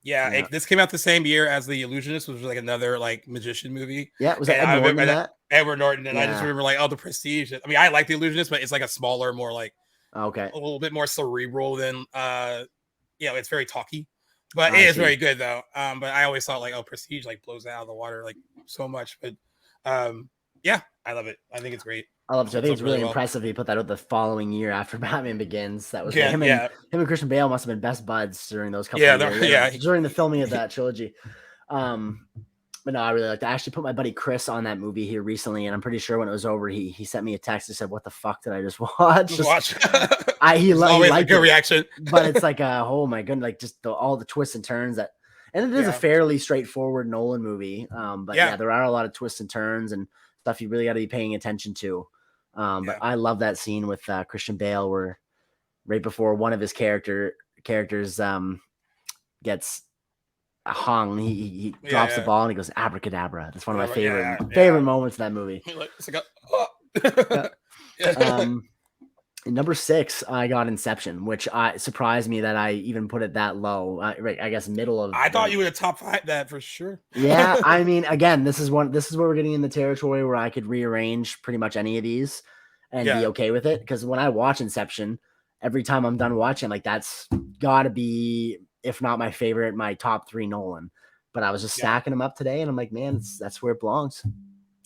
Yeah, this came out the same year as The Illusionist, which was like another like magician movie. Yeah, was that Edward Norton? Edward Norton, and I just remember like, The Prestige. I mean, I like The Illusionist, but it's like a smaller, more like a little bit more cerebral than it's very talky, but it is very good though. But I always thought like, Prestige like blows it out of the water like so much, but I love it. I think it's great. I love it. I think it's really impressive he put that out the follling year after Batman Begins. That was him and Christian Bale must have been best buds during those couple of years. During the filming of that trilogy. But no, I really liked it. I actually put my buddy Chris on that movie here recently, and I'm pretty sure when it was over, he sent me a text and said, "What the fuck did I just watch?" He liked a good reaction, but it's like, oh my goodness, like just all the twists and turns and it is a fairly straightforward Nolan movie. But there are a lot of twists and turns and stuff you really got to be paying attention to. But I love that scene with Christian Bale where right before one of his characters gets hung, he drops the ball and he goes abracadabra. That's one of my favorite moments in that movie. Number 6, I got Inception, which surprised me that I even put it that low. I guess middle of. I thought you would have top 5 that for sure. Yeah, I mean, again, this is where we're getting in the territory where I could rearrange pretty much any of these and be okay with it. Because when I watch Inception, every time I'm done watching, like that's got to be, if not my favorite, my top 3 Nolan. But I was just stacking them up today, and I'm like, man, that's where it belongs.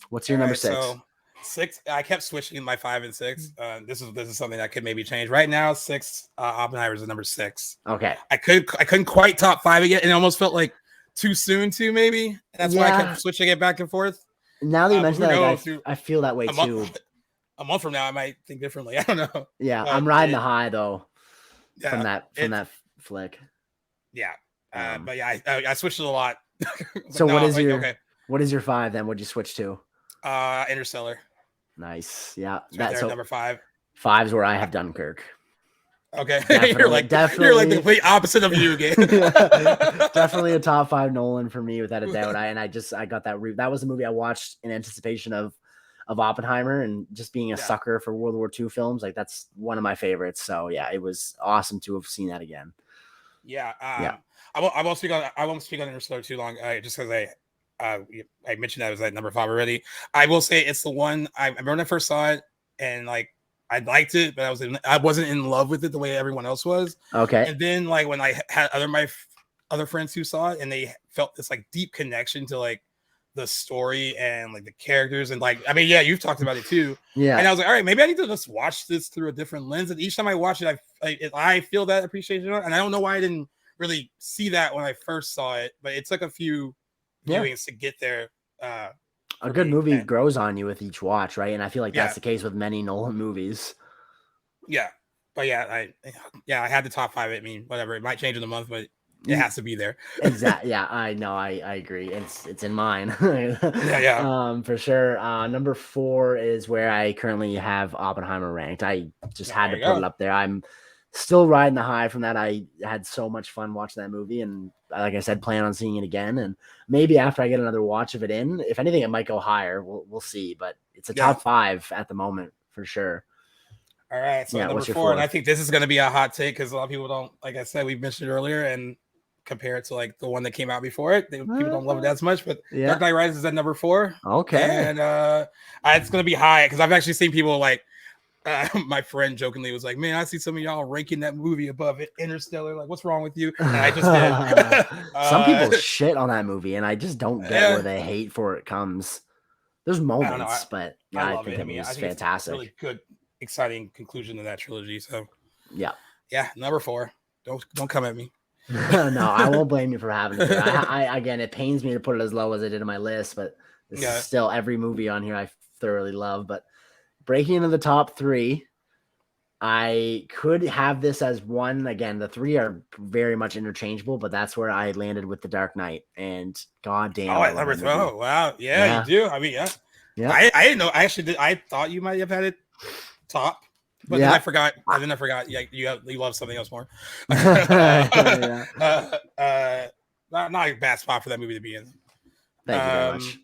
What's your number 6? So 6, I kept switching my 5 and 6. This is something that could maybe change. Right now, 6, Oppenheimer is number 6. Okay. I couldn't quite top 5 again, and it almost felt like too soon to maybe. And that's why I kept switching it back and forth. Now that you mentioned that, I feel that way too. A month from now, I might think differently. I don't know. Yeah, I'm riding the high though. From that flick. Yeah, but I switched it a lot. So what is your 5 then? What'd you switch to? Interstellar. Nice. Yeah. That's number 5. 5's where I have Dunkirk. Okay. You're like the complete opposite of you, Gabe. Definitely a top 5 Nolan for me without a doubt. I got that. That was the movie I watched in anticipation of Oppenheimer, and just being a sucker for World War II films. Like that's one of my favorites. So yeah, it was awesome to have seen that again. Yeah. I won't speak on Interstellar too long. Just because I mentioned that it was at number 5 already. I will say it's the one I remember when I first saw it, and like I liked it, but I wasn't in love with it the way everyone else was. Okay. And then like when I had my other friends who saw it, and they felt this like deep connection to like the story and like the characters, and like you've talked about it too. Yeah. And I was like, all right, maybe I need to just watch this through a different lens. And each time I watch it, I feel that appreciation, and I don't know why I didn't really see that when I first saw it, but it took a few viewings to get there. A good movie grows on you with each watch, right? And I feel like that's the case with many Nolan movies. Yeah, but I had the top 5. I mean, whatever, it might change in a month, but it has to be there. Exactly. Yeah, I know. I agree. It's in mine. Yeah. For sure. Number 4 is where I currently have Oppenheimer ranked. I just had to put it up there. I'm still riding the high from that. I had so much fun watching that movie, and like I said, plan on seeing it again. And maybe after I get another watch of it in, if anything, it might go higher. We'll see. But it's a top 5 at the moment for sure. All right. So number 4, and I think this is going to be a hot take because a lot of people don't, like I said, we mentioned earlier, and compare it to like the one that came out before it. People don't love it as much, but Dark Knight Rises is at number 4. Okay. And it's going to be high because I've actually seen people like my friend jokingly was like, "Man, I see some of y'all ranking that movie above it, Interstellar. Like, what's wrong with you?" And I just did. Some people shit on that movie, and I just don't get where the hate for it comes. There's moments, but I think that movie's fantastic. It's really good, exciting conclusion to that trilogy. So yeah, number 4. Don't come at me. No, I won't blame you for having it. I again, it pains me to put it as low as I did in my list, but this is still every movie on here I thoroughly love. But breaking into the top 3, I could have this as 1. Again, the 3 are very much interchangeable, but that's where I landed with The Dark Knight. And goddamn, I love it. Oh wow, yeah, you do. I mean, yeah. I didn't know. I actually did. I thought you might have had it top, but then I forgot. And then I forgot. Yeah, you love something else more. Not a bad spot for that movie to be in. Thank you very much.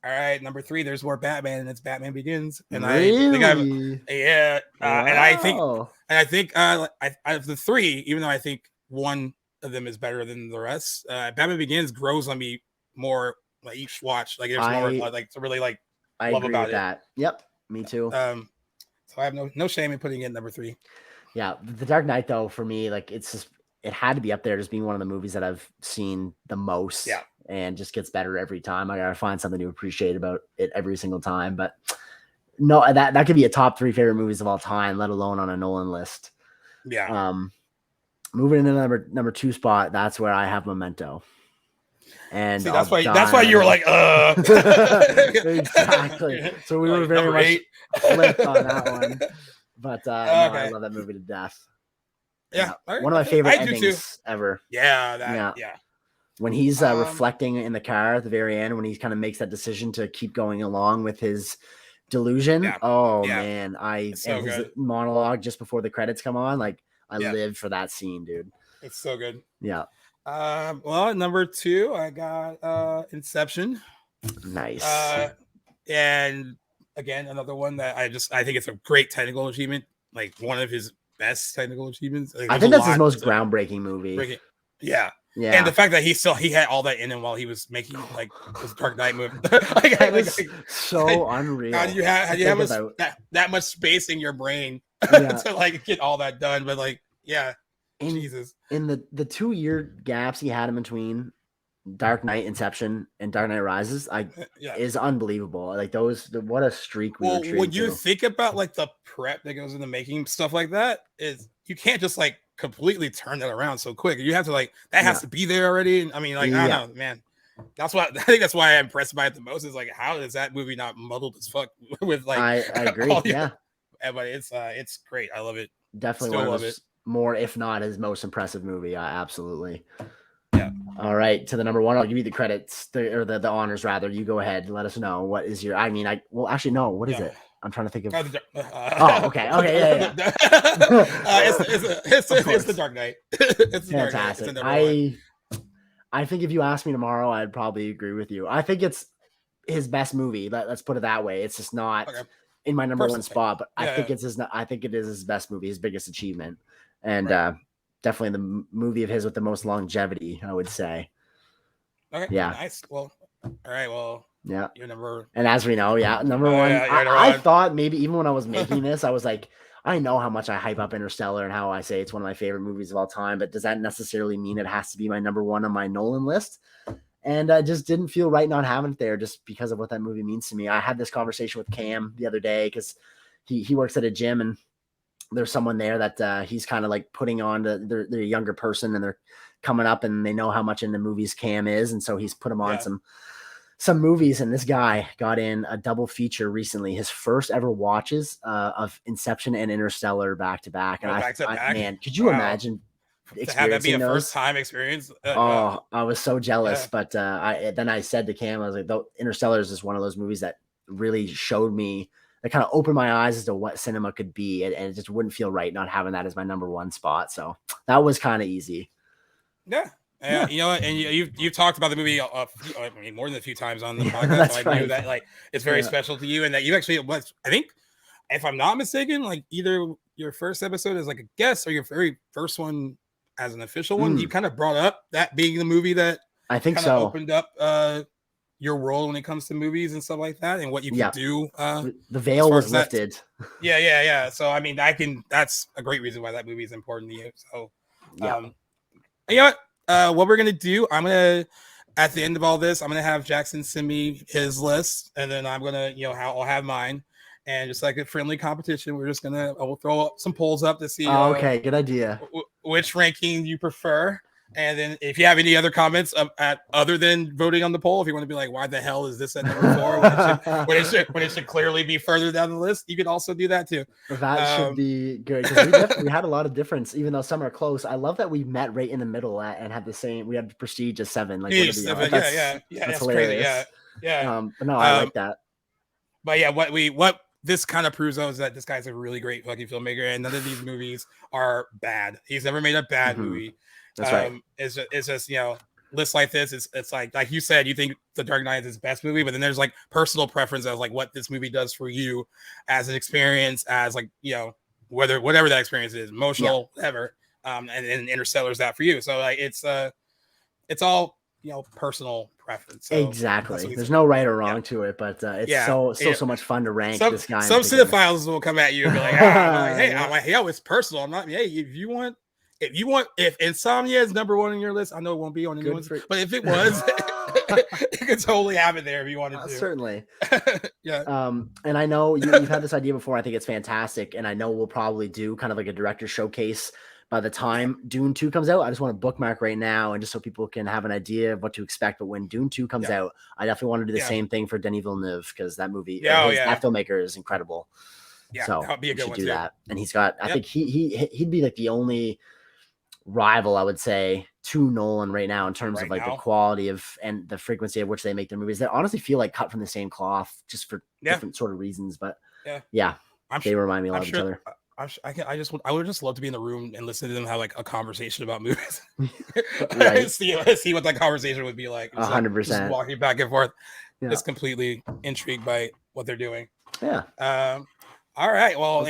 All right, number 3. There's more Batman, and it's Batman Begins. And really? And I think of the 3, even though I think one of them is better than the rest, Batman Begins grows on me more like each watch. Like there's more like to really like I love agree about with that. Yep, me too. So I have no shame in putting it in number 3. Yeah, The Dark Knight though, for me, like it had to be up there as being one of the movies that I've seen the most. Yeah. And just gets better every time. I gotta find something to appreciate about it every single time. But no, that could be a top 3 favorite movies of all time, let alone on a Nolan list. Yeah. Moving into number 2 spot, that's where I have Memento. And see, that's why you were like, exactly. So we were very much flipped on that one. But I love that movie to death. Yeah. One of my favorite endings ever. Yeah. When he's reflecting in the car at the very end, when he kind of makes that decision to keep going along with his delusion. Yeah. Man, his monologue just before the credits come on, like I lived for that scene, dude. It's so good. Yeah. Well, number 2, I got Inception. Nice. And again, another one that I think it's a great technical achievement, like one of his best technical achievements. Like, I think that's his most groundbreaking movie. Yeah. And the fact that he had all that in him while he was making like his Dark Knight movie, unreal. How do you have that much space in your brain to like get all that done? But like, Jesus. In the 2-year gaps he had in between Dark Knight, Inception, and Dark Knight Rises, is unbelievable. Like what a streak. When you think about like the prep that goes into making stuff like that, is you can't just like completely turn that around so quick. You have to like that has to be there already. And I mean, like I don't know, man. That's why I think that's why I'm impressed by it the most. Is like how is that movie not muddled as fuck with like I agree. But it's great. I love it. Definitely Still one love of his more, if not his most impressive movie. Absolutely. Yeah. All right, to the number 1. I'll give you the credits the honors rather. You go ahead and let us know what is your. I mean, what is it? I'm trying to think of. Okay. Yeah. It's the Dark Knight. It's fantastic. I think if you asked me tomorrow, I'd probably agree with you. I think it's his best movie. Let's put it that way. It's just not in my number 1 spot, but I think it is his best movie, his biggest achievement, and definitely the movie of his with the most longevity, I would say. Okay. Yeah. Nice. Well. All right. Well. Yeah. Your number. And as we know, number 1. I thought maybe even when I was making this, I was like, I know how much I hype up Interstellar and how I say it's one of my favorite movies of all time, but does that necessarily mean it has to be my number 1 on my Nolan list? And I just didn't feel right not having it there just because of what that movie means to me. I had this conversation with Cam the other day because he works at a gym and there's someone there that he's kind of like putting on they're a younger person and they're coming up and they know how much into movies Cam is. And so he's put him on some movies, and this guy got in a double feature recently, his first ever watches of Inception and Interstellar back to back. And man, could you imagine to have that be a first time experience? I was so jealous. But I said to Cam, I was like, Interstellar is just one of those movies that really showed me, that kind of opened my eyes as to what cinema could be, and it just wouldn't feel right not having that as my number 1 spot. So that was kind of easy. You know, and you've talked about the movie more than a few times on the podcast. So I knew that like it's very special to you, and that you actually was. I think, if I'm not mistaken, like either your first episode as like a guest or your very first one as an official one, you kind of brought up that being the movie that I think opened up your world when it comes to movies and stuff like that, and what you can do. The veil was lifted. Yeah. So I mean, that's a great reason why that movie is important to you. So, you know what we're gonna do? I'm gonna, at the end of all this, I'm gonna have Jackson send me his list, and then I'm gonna, I'll have mine, and just like a friendly competition, we're just gonna we'll throw some polls up to see. Okay, good idea. Which ranking you prefer. And then if you have any other comments other than voting on the poll, if you want to be like, why the hell is this at number 4 when it should clearly be further down the list, you can also do that too. That should be good, because we had a lot of difference, even though some are close. I love that we met right in the middle and had the same. We had Prestige as 7. Like, that's hilarious. Crazy. Yeah. But no, I like that. But yeah, what this kind of proves though is that this guy's a really great fucking filmmaker, and none of these movies are bad. He's never made a bad movie. That's right. It's just lists like this. It's like you said, you think The Dark Knight is his best movie, but then there's like personal preference as like what this movie does for you as an experience, as like whatever that experience is, emotional, whatever. And Interstellar's that for you. So like it's all personal preference. So exactly. There's no right or wrong to it, but it's so much fun to rank this guy. Some cinephiles will come at you and be like, hey, it's personal. I'm not. Hey, if Insomnia is number 1 on your list, I know it won't be on anyone's, but if it was, you could totally have it there if you wanted to. Certainly. Yeah. And I know you've had this idea before. I think it's fantastic, and I know we'll probably do kind of like a director showcase by the time Dune 2 comes out. I just want to bookmark right now, and just so people can have an idea of what to expect. But when Dune 2 comes out, I definitely want to do the same thing for Denis Villeneuve, because that movie, that filmmaker is incredible. Yeah, so that'd be a good one do too. that. And he's got, I think he'd be like the only rival, I would say, to Nolan right now in terms of like the quality of and the frequency of which they make their movies. They honestly feel like cut from the same cloth, just for different sort of reasons. But they remind me a lot of each other. I would just love to be in the room and listen to them have like a conversation about movies. see what that conversation would be like. 100%. Just walking back and forth. Just completely intrigued by what they're doing. Yeah. All right. Well,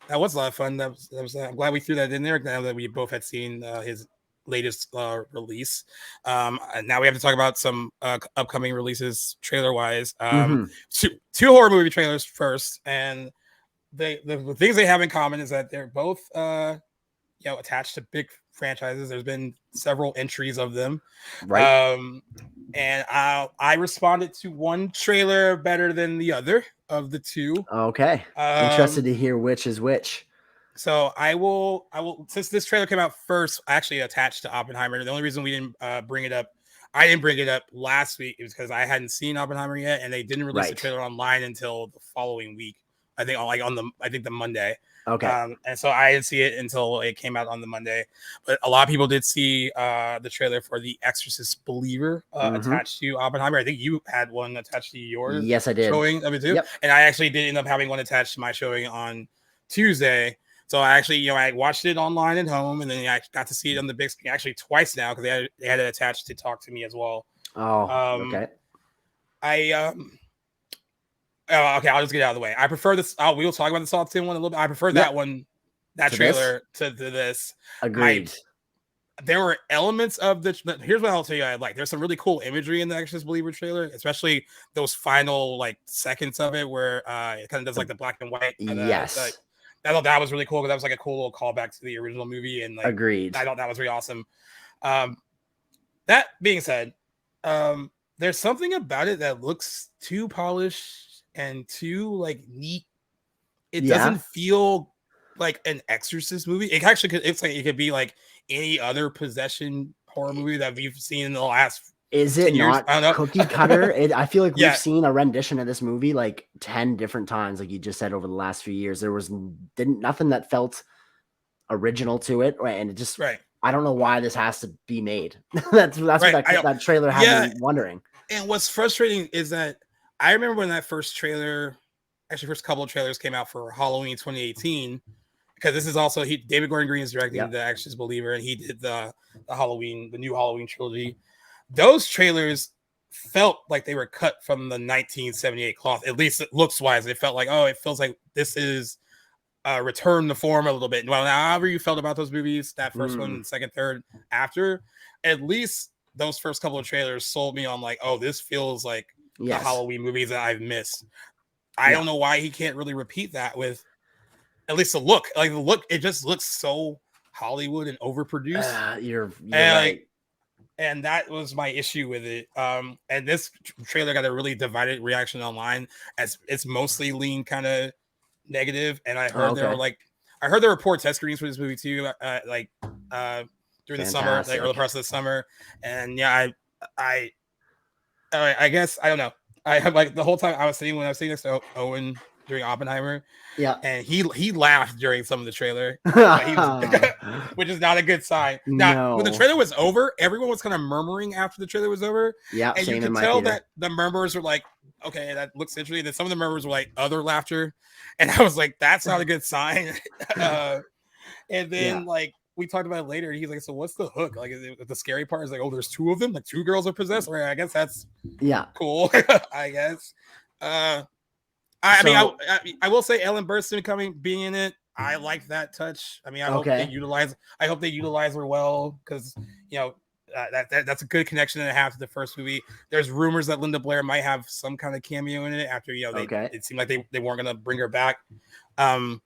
that was a lot of fun. That was I'm glad we threw that in there now that we both had seen his latest release. And now we have to talk about some upcoming releases trailer wise. Two horror movie trailers first, and the things they have in common is that they're both attached to big franchises. There's been several entries of them, right? And I responded to one trailer better than the other of the two. Okay. Interested to hear which is which. So I will since this trailer came out first, I actually attached to Oppenheimer. The only reason we didn't bring it up last week is because I hadn't seen Oppenheimer yet, and they didn't release the trailer online until the following week. I think the Monday. Okay. And so I didn't see it until it came out on the Monday. But a lot of people did see the trailer for the Exorcist Believer attached to Oppenheimer. I think you had one attached to your showing of it too. Yep. And I actually did end up having one attached to my showing on Tuesday. So I actually, I watched it online at home, and then I got to see it on the big screen actually twice now because they had it attached to talk to me as well. Oh, okay. Okay, I'll just get it out of the way. I prefer this. We'll talk about the Saw 10 one a little bit. I prefer that one, that trailer to this. Agreed. There were elements of here's what I'll tell you I like. There's some really cool imagery in the Exorcist Believer trailer, especially those final seconds of it where it kind of does like the black and white. Yes. I thought that was really cool because that was like a cool little callback to the original movie. And agreed. I thought that was really awesome. That being said, there's something about it that looks too polished and too neat. It doesn't feel like an Exorcist movie. It actually it could be like any other possession horror movie that we've seen in the last. Is it not cookie cutter? I feel like we've seen a rendition of this movie like 10 different times, like you just said, over the last few years. There was nothing that felt original to it, right? And it just I don't know why this has to be made. that's what that trailer had me wondering. And what's frustrating is that I remember when that first couple of trailers came out for Halloween 2018, because this is also David Gordon Green is directing The Exorcist Believer, and he did the new Halloween trilogy. Those trailers felt like they were cut from the 1978 cloth, at least looks wise. It felt like, it feels like this is return to form a little bit. Well, however you felt about those movies, that first one, second, third, after, at least those first couple of trailers sold me on like, oh, this feels like the Halloween movies that I've missed. I don't know why he can't really repeat that with at least the look. Like the look, it just looks so Hollywood and overproduced. You're right. And that was my issue with it. And this trailer got a really divided reaction online, as it's mostly lean kind of negative. And I heard there were poor test screenings for this movie too. During the summer, like early parts of the summer. And I guess I don't know. I have like the whole time I was sitting next to Owen during Oppenheimer. Yeah. And he laughed during some of the trailer, which is not a good sign. Now, when the trailer was over, everyone was kind of murmuring after the trailer was over. Yeah. And you can tell that the murmurs were like, okay, that looks interesting. Then some of the murmurs were like other laughter. And I was like, that's not a good sign. And then like we talked about it later. He's like, so what's the hook? Like, the scary part is like, oh, there's two of them, like two girls are possessed. Or I guess that's cool. I guess. I will say Ellen Burstyn being in it. I like that touch. I mean, I hope they utilize her well, because that's a good connection to have to the first movie. There's rumors that Linda Blair might have some kind of cameo in it after it seemed like they weren't gonna bring her back. I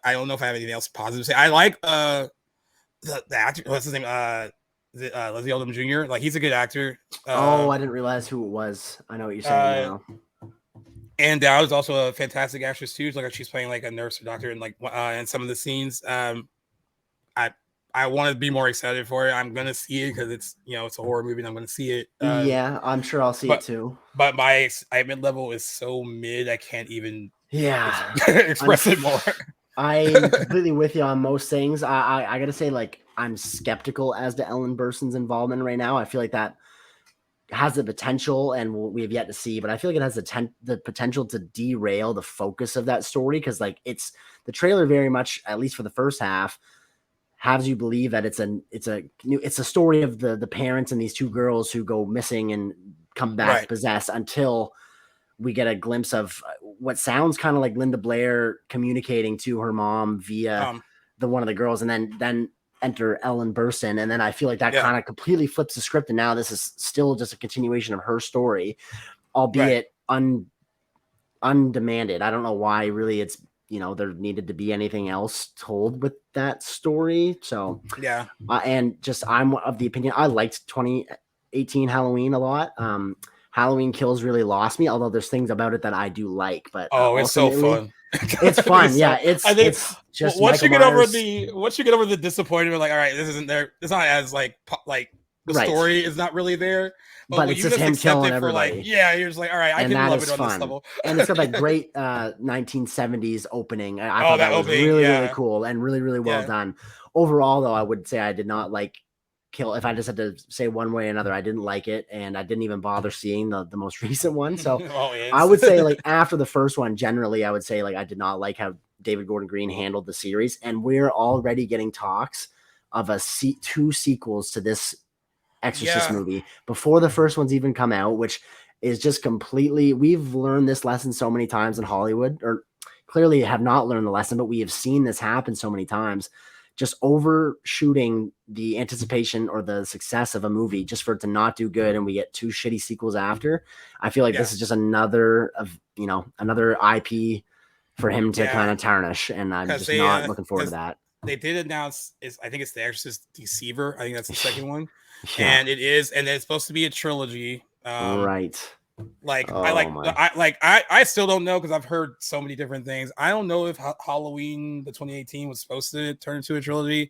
don't know if I have anything else positive to say. I like the actor. What's his name? Leslie Odom Jr. Like, he's a good actor. I didn't realize who it was. I know what you're saying now. And Dowd is also a fantastic actress too. Like, she's playing like a nurse or doctor in like in some of the scenes. I want to be more excited for it. I'm gonna see it because it's it's a horror movie and I'm gonna see it. I'm sure I'll see it too. But my excitement level is so mid, I can't even express it more. I'm completely with you on most things. I gotta say, like, I'm skeptical as to Ellen Burstyn's involvement right now. I feel like that has the potential, and we have yet to see, but I feel like it has the potential to derail the focus of that story, because like it's the trailer very much, at least for the first half, has you believe that it's a story of the parents and these two girls who go missing and come back possessed, until we get a glimpse of what sounds kind of like Linda Blair communicating to her mom via one of the girls, and then enter Ellen Burstyn. And then I feel like that kind of completely flips the script. And now this is still just a continuation of her story, albeit undemanded. I don't know why really it's, there needed to be anything else told with that story. So and just, I'm of the opinion, I liked 2018 Halloween a lot. Halloween Kills really lost me, although there's things about it that I do like. But it's so fun. It's fun. It's just once you get over the disappointment, like, all right, this isn't there. It's not as like the story is not really there. But it's just him killing everybody. You're just like, all right, I can love it on this level. And it's got like great 1970s opening. I thought that was really cool and really, really well done. Overall, though, I would say I did not like Kill. If I just had to say one way or another, I didn't like it, and I didn't even bother seeing the most recent one. So I would say, like, after the first one, generally, I would say, like, I did not like how David Gordon Green handled the series, and we're already getting talks of two sequels to this Exorcist movie before the first one's even come out, which is just completely. We've learned this lesson so many times in Hollywood, or clearly have not learned the lesson, but we have seen this happen so many times. Just overshooting the anticipation or the success of a movie just for it to not do good, and we get two shitty sequels after. I feel like this is just another IP for him to kind of tarnish, and I'm just not looking forward to that. They did announce I think it's The Exorcist Deceiver. I think that's the second one, and it's supposed to be a trilogy. Right. Like, I still don't know, because I've heard so many different things. I don't know if Halloween the 2018 was supposed to turn into a trilogy.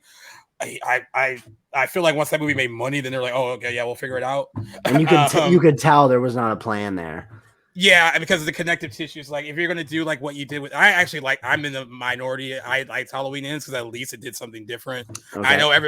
I feel like once that movie made money, then they're like, oh, okay, we'll figure it out. And you could tell there was not a plan there. Yeah, because of the connective tissues. Like, if you're gonna do like what you did with, I'm in the minority. I liked Halloween Ends because at least it did something different. Okay. I know a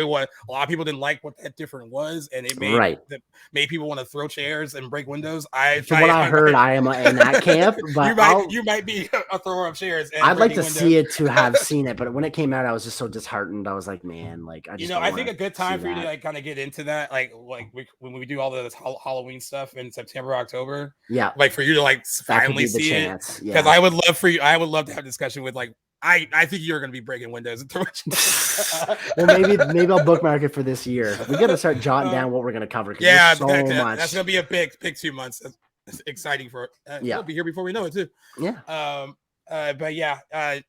lot of people didn't like what that different was, and it made people want to throw chairs and break windows. I heard, I am in that camp, but you might be a thrower of chairs. I'd like to see it to have seen it, but when it came out, I was just so disheartened. I was like, man, like I just I think a good time for you to like kind of get into that, like when we do all the Halloween stuff in September, October. Yeah, like for you to like finally see it, because I would love to have a discussion with like I think you're going to be breaking windows. Well, maybe I'll bookmark it for this year. We got to start jotting down what we're going to cover. Yeah, so much. That's going to be a big 2 months. That's exciting for We'll be here before we know it too. Yeah. But yeah, and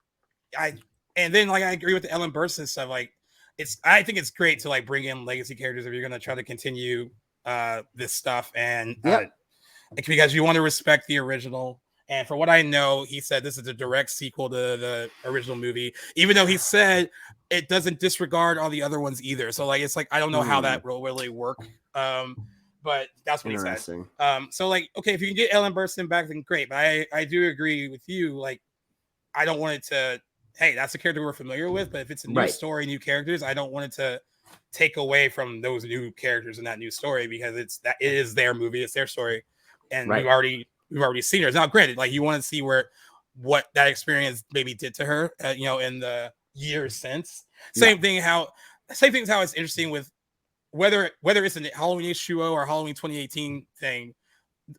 then like I agree with the Ellen Burstyn stuff. Like I think it's great to like bring in legacy characters if you're going to try to continue this stuff, and because you want to respect the original. And for what I know, he said this is a direct sequel to the original movie, even though he said it doesn't disregard all the other ones either. So like, it's like, I don't know how that will really work. But that's what he said. So like, okay, if you can get Ellen Burstyn back, then great. But I do agree with you. Like, I don't want it to, hey, that's a character we're familiar with. But if it's a new story, new characters, I don't want it to take away from those new characters in that new story, because it is their movie, it's their story. And we've already seen her. Now, granted, like you want to see what that experience maybe did to her, in the years since. Same thing is how it's interesting with whether it's a Halloween H2O or Halloween 2018 thing.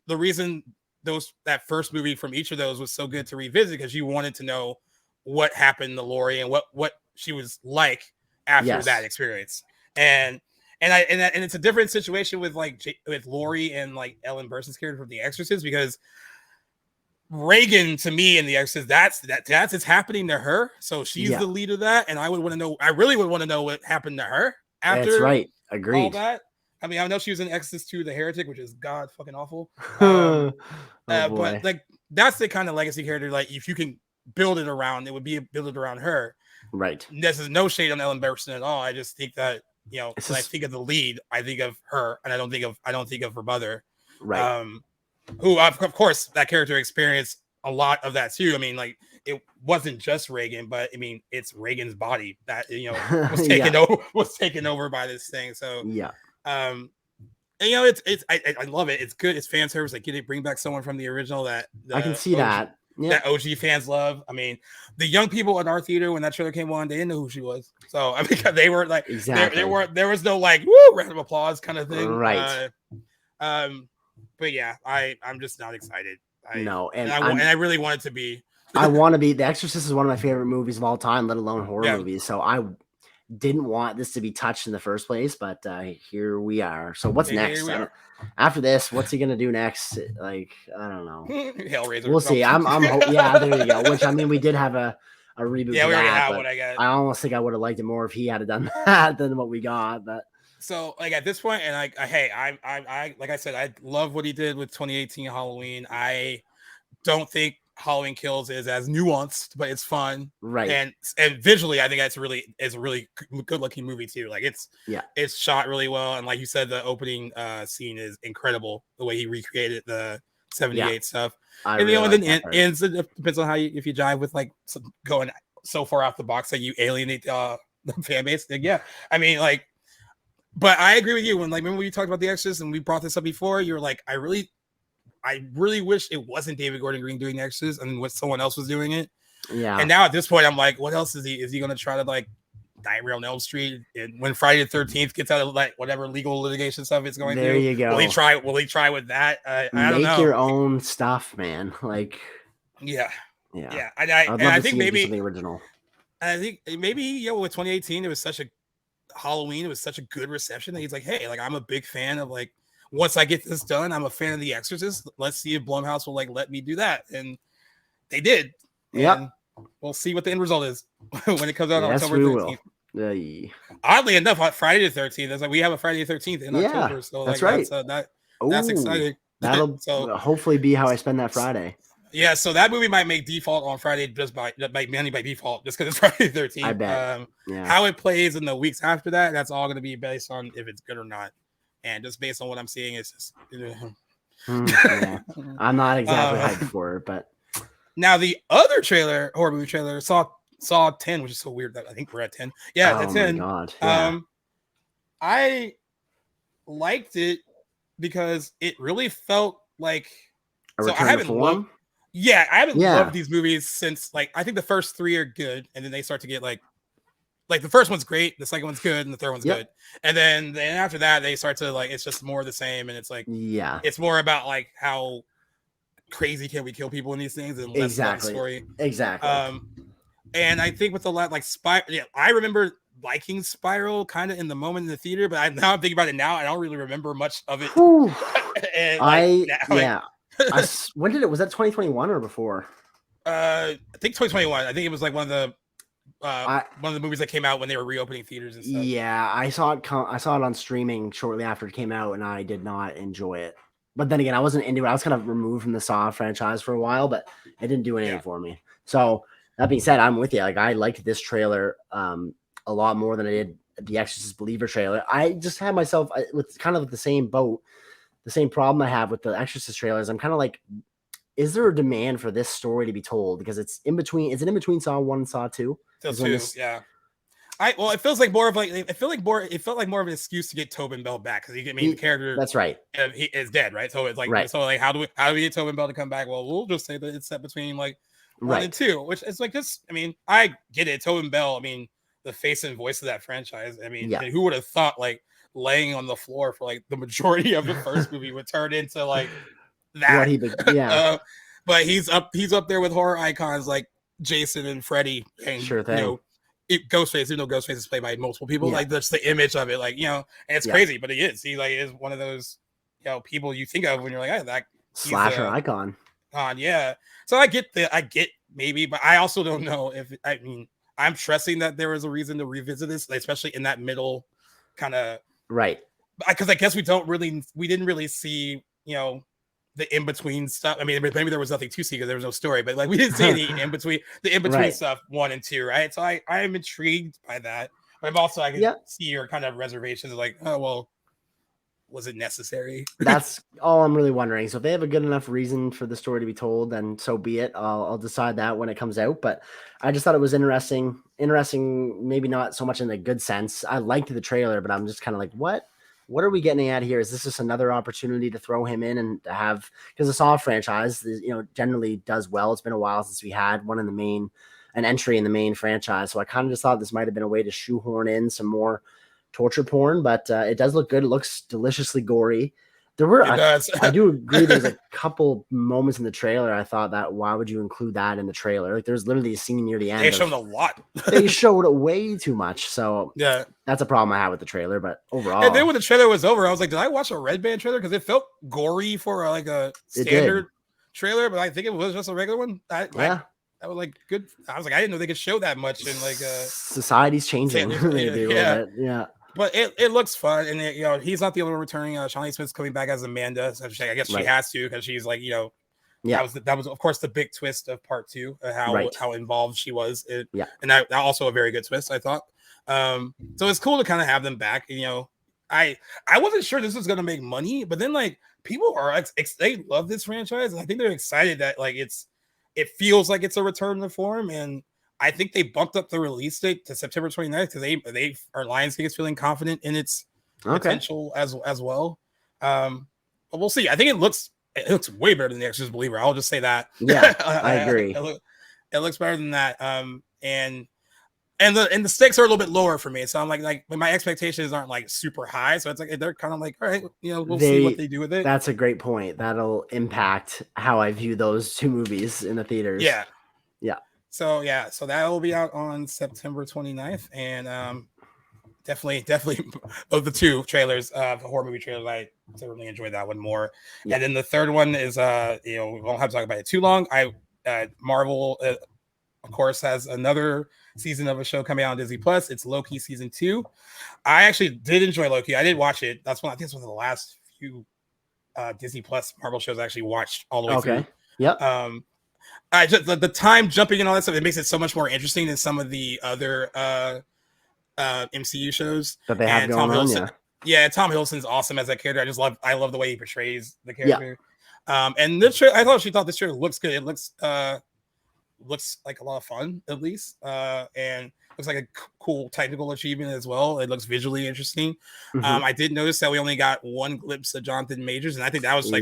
The reason that first movie from each of those was so good to revisit, because you wanted to know what happened to Laurie and what she was like after that experience. And it's a different situation with with Laurie and like Ellen Burstyn's character from The Exorcist, because Reagan, to me, in The Exorcist, that's it's happening to her. So she's the lead of that, and I really would want to know what happened to her after. That's right. Agreed. All that. I mean, I know she was in Exorcist 2: The Heretic, which is god fucking awful. But like that's the kind of legacy character, like if you can build it around, it would be built around her. Right. This is no shade on Ellen Burstyn at all. I just think that, when I think of the lead, I think of her, and I don't think of her mother. Right. Who of course that character experienced a lot of that too. I mean, like it wasn't just Reagan, but I mean it's Reagan's body that was taken over by this thing. So and it's I love it. It's good. It's fan service. Like, bring back someone from the original that I can see that. Yeah. That OG fans love. I mean, the young people in our theater when that trailer came on, they didn't know who she was. So I mean, they were like, there was no like, woo, random applause kind of thing. Right. But yeah, I'm just not excited. And I really want it to be. I want to be. The Exorcist is one of my favorite movies of all time, let alone horror movies. So I didn't want this to be touched in the first place, but here we are. So what's next? After this, what's he gonna do next? Like, I don't know. Hellraiser. We'll see. I'm yeah, there you go. Which, I mean, we did have a reboot. Yeah, we already have what I got. I almost think I would have liked it more if he had done that than what we got. But so, like, at this point, and I like I said, I love what he did with 2018 Halloween. I don't think Halloween Kills is as nuanced, but it's fun, right? And visually, I think it's a really good looking movie too. Like it's shot really well, and like you said, the opening scene is incredible. The way he recreated the 78 stuff, and then ends. It depends on if you jive with like going so far off the box that you alienate the fan base. Like, I mean, like, but I agree with you. Remember when you talked about The Exorcist and we brought this up before, you were like, I really wish it wasn't David Gordon Green doing The Exorcist and what someone else was doing it. Yeah. And now at this point, I'm like, what else is he going to try to like Nightmare on Elm Street? And when Friday the 13th gets out of like whatever legal litigation stuff it's going through, there you go. Will he try with that? I don't know. Make your own stuff, man. Like, yeah. And I think maybe something original. And I think maybe with 2018, it was such a Halloween. It was such a good reception that he's like, hey, like I'm a big fan of like. Once I get this done, I'm a fan of The Exorcist. Let's see if Blumhouse will like let me do that, and they did. Yeah, we'll see what the end result is when it comes out on October 13th. Oddly enough, Friday the 13th. It's like we have a Friday the 13th in October, so that's right. That's exciting. That'll hopefully be how I spend that Friday. Yeah, so that movie might make default on Friday mainly by default, just because it's Friday the 13th. I bet. How it plays in the weeks after that, that's all going to be based on if it's good or not. And just based on what I'm seeing, it's just I'm not exactly hyped for it, but now the other horror movie trailer, Saw 10, which is so weird that I think we're at 10. Yeah, it's 10. My God. Yeah. I liked it because it really felt like I haven't loved these movies since I think the first 3 are good, and then they start to get like the first one's great, the second one's good, and the third one's good. And then after that, they start to it's just more of the same. And it's like, it's more about like how crazy can we kill people in these things and less about the story. Exactly. And I think with a lot like I remember liking Spiral kind of in the moment in the theater, but now I'm thinking about it now. I don't really remember much of it. And when did it? Was that 2021 or before? I think 2021. I think it was like one of the movies that came out when they were reopening theaters and stuff. Yeah, I saw it on streaming shortly after it came out, and I did not enjoy it. But then again, I wasn't into it. I was kind of removed from the Saw franchise for a while, but it didn't do anything for me. So that being said, I'm with you. Like, I liked this trailer a lot more than I did the Exorcist Believer trailer. I just had myself with kind of the same boat, the same problem I have with the Exorcist trailers. I'm kind of like, is there a demand for this story to be told? Because it's in between. Is it in between Saw 1 and Saw 2? Yeah. It feels like more of like it felt like more of an excuse to get Tobin Bell back because the character that's right he is dead, right? So it's like so like how do we get Tobin Bell to come back? Well, we'll just say that it's set between like 1 and 2, which is like this. I mean, I get it. Tobin Bell, I mean, the face and voice of that franchise. I mean, who would have thought like laying on the floor for like the majority of the first movie would turn into like that? But he's up there with horror icons like Jason and Freddy and Ghostface, even though Ghostface is played by multiple people, like that's the image of it, like and it's crazy, but he is one of those people you think of when you're like, oh, that slasher icon. So I get maybe, but I also don't know if I'm trusting that there is a reason to revisit this, especially in that middle kind of because I guess we didn't really see the in-between stuff. I mean, maybe there was nothing to see because there was no story, but like we didn't see any in-between stuff 1 and 2, right? So I am intrigued by that. But I'm also I can see your kind of reservations of like, oh well, was it necessary? That's all I'm really wondering. So if they have a good enough reason for the story to be told, then so be it. I'll decide that when it comes out. But I just thought it was interesting, maybe not so much in the good sense. I liked the trailer, but I'm just kind of like, what are we getting at here? Is this just another opportunity to throw him in and to have, because the Saw franchise, generally does well. It's been a while since we had an entry in the main franchise. So I kind of just thought this might've been a way to shoehorn in some more torture porn, but it does look good. It looks deliciously gory. I do agree. There's a couple moments in the trailer I thought that why would you include that in the trailer? Like there's literally a scene near the end. They showed a lot. They showed it way too much. So that's a problem I have with the trailer. But overall, and then when the trailer was over, I was like, did I watch a Red Band trailer? Because it felt gory for like a standard trailer, but I think it was just a regular one. That was like good. I was like, I didn't know they could show that much in like society's changing. Maybe a little bit. But it looks fun, and he's not the only one returning. Shawnee Smith's coming back as Amanda. So I guess she has to because she's like that was of course the big twist of part 2, how involved she was. And that also a very good twist, I thought. So it's cool to kind of have them back. I wasn't sure this was gonna make money, but then like people are they love this franchise, and I think they're excited that like it feels like it's a return to form. And I think they bumped up the release date to September 29th because they are Lionsgate is feeling confident in its potential as well. But we'll see. I think it looks way better than the Exorcist Believer. I'll just say that. Yeah, I agree. It looks better than that. And the stakes are a little bit lower for me. So I'm like my expectations aren't like super high. So it's like they're kind of like, all right, we'll see what they do with it. That's a great point. That'll impact how I view those two movies in the theaters. Yeah. So that will be out on September 29th, and definitely of the two trailers, the horror movie trailers, I certainly enjoyed that one more. And then the third one is we won't have to talk about it too long. Marvel of course has another season of a show coming out on Disney Plus. It's Loki season 2. I actually did enjoy Loki. I did watch it. I think it's one of the last few Disney Plus Marvel shows I actually watched all the way through. Yep. I just the time jumping and all that stuff, it makes it so much more interesting than some of the other MCU shows that they have going on. Tom Hiddleston's awesome as that character. I love the way he portrays the character. And this trailer, I thought this trailer looks good. It looks like a lot of fun, at least, and looks like a cool technical achievement as well. It looks visually interesting. I did notice that we only got one glimpse of Jonathan Majors, and I think that was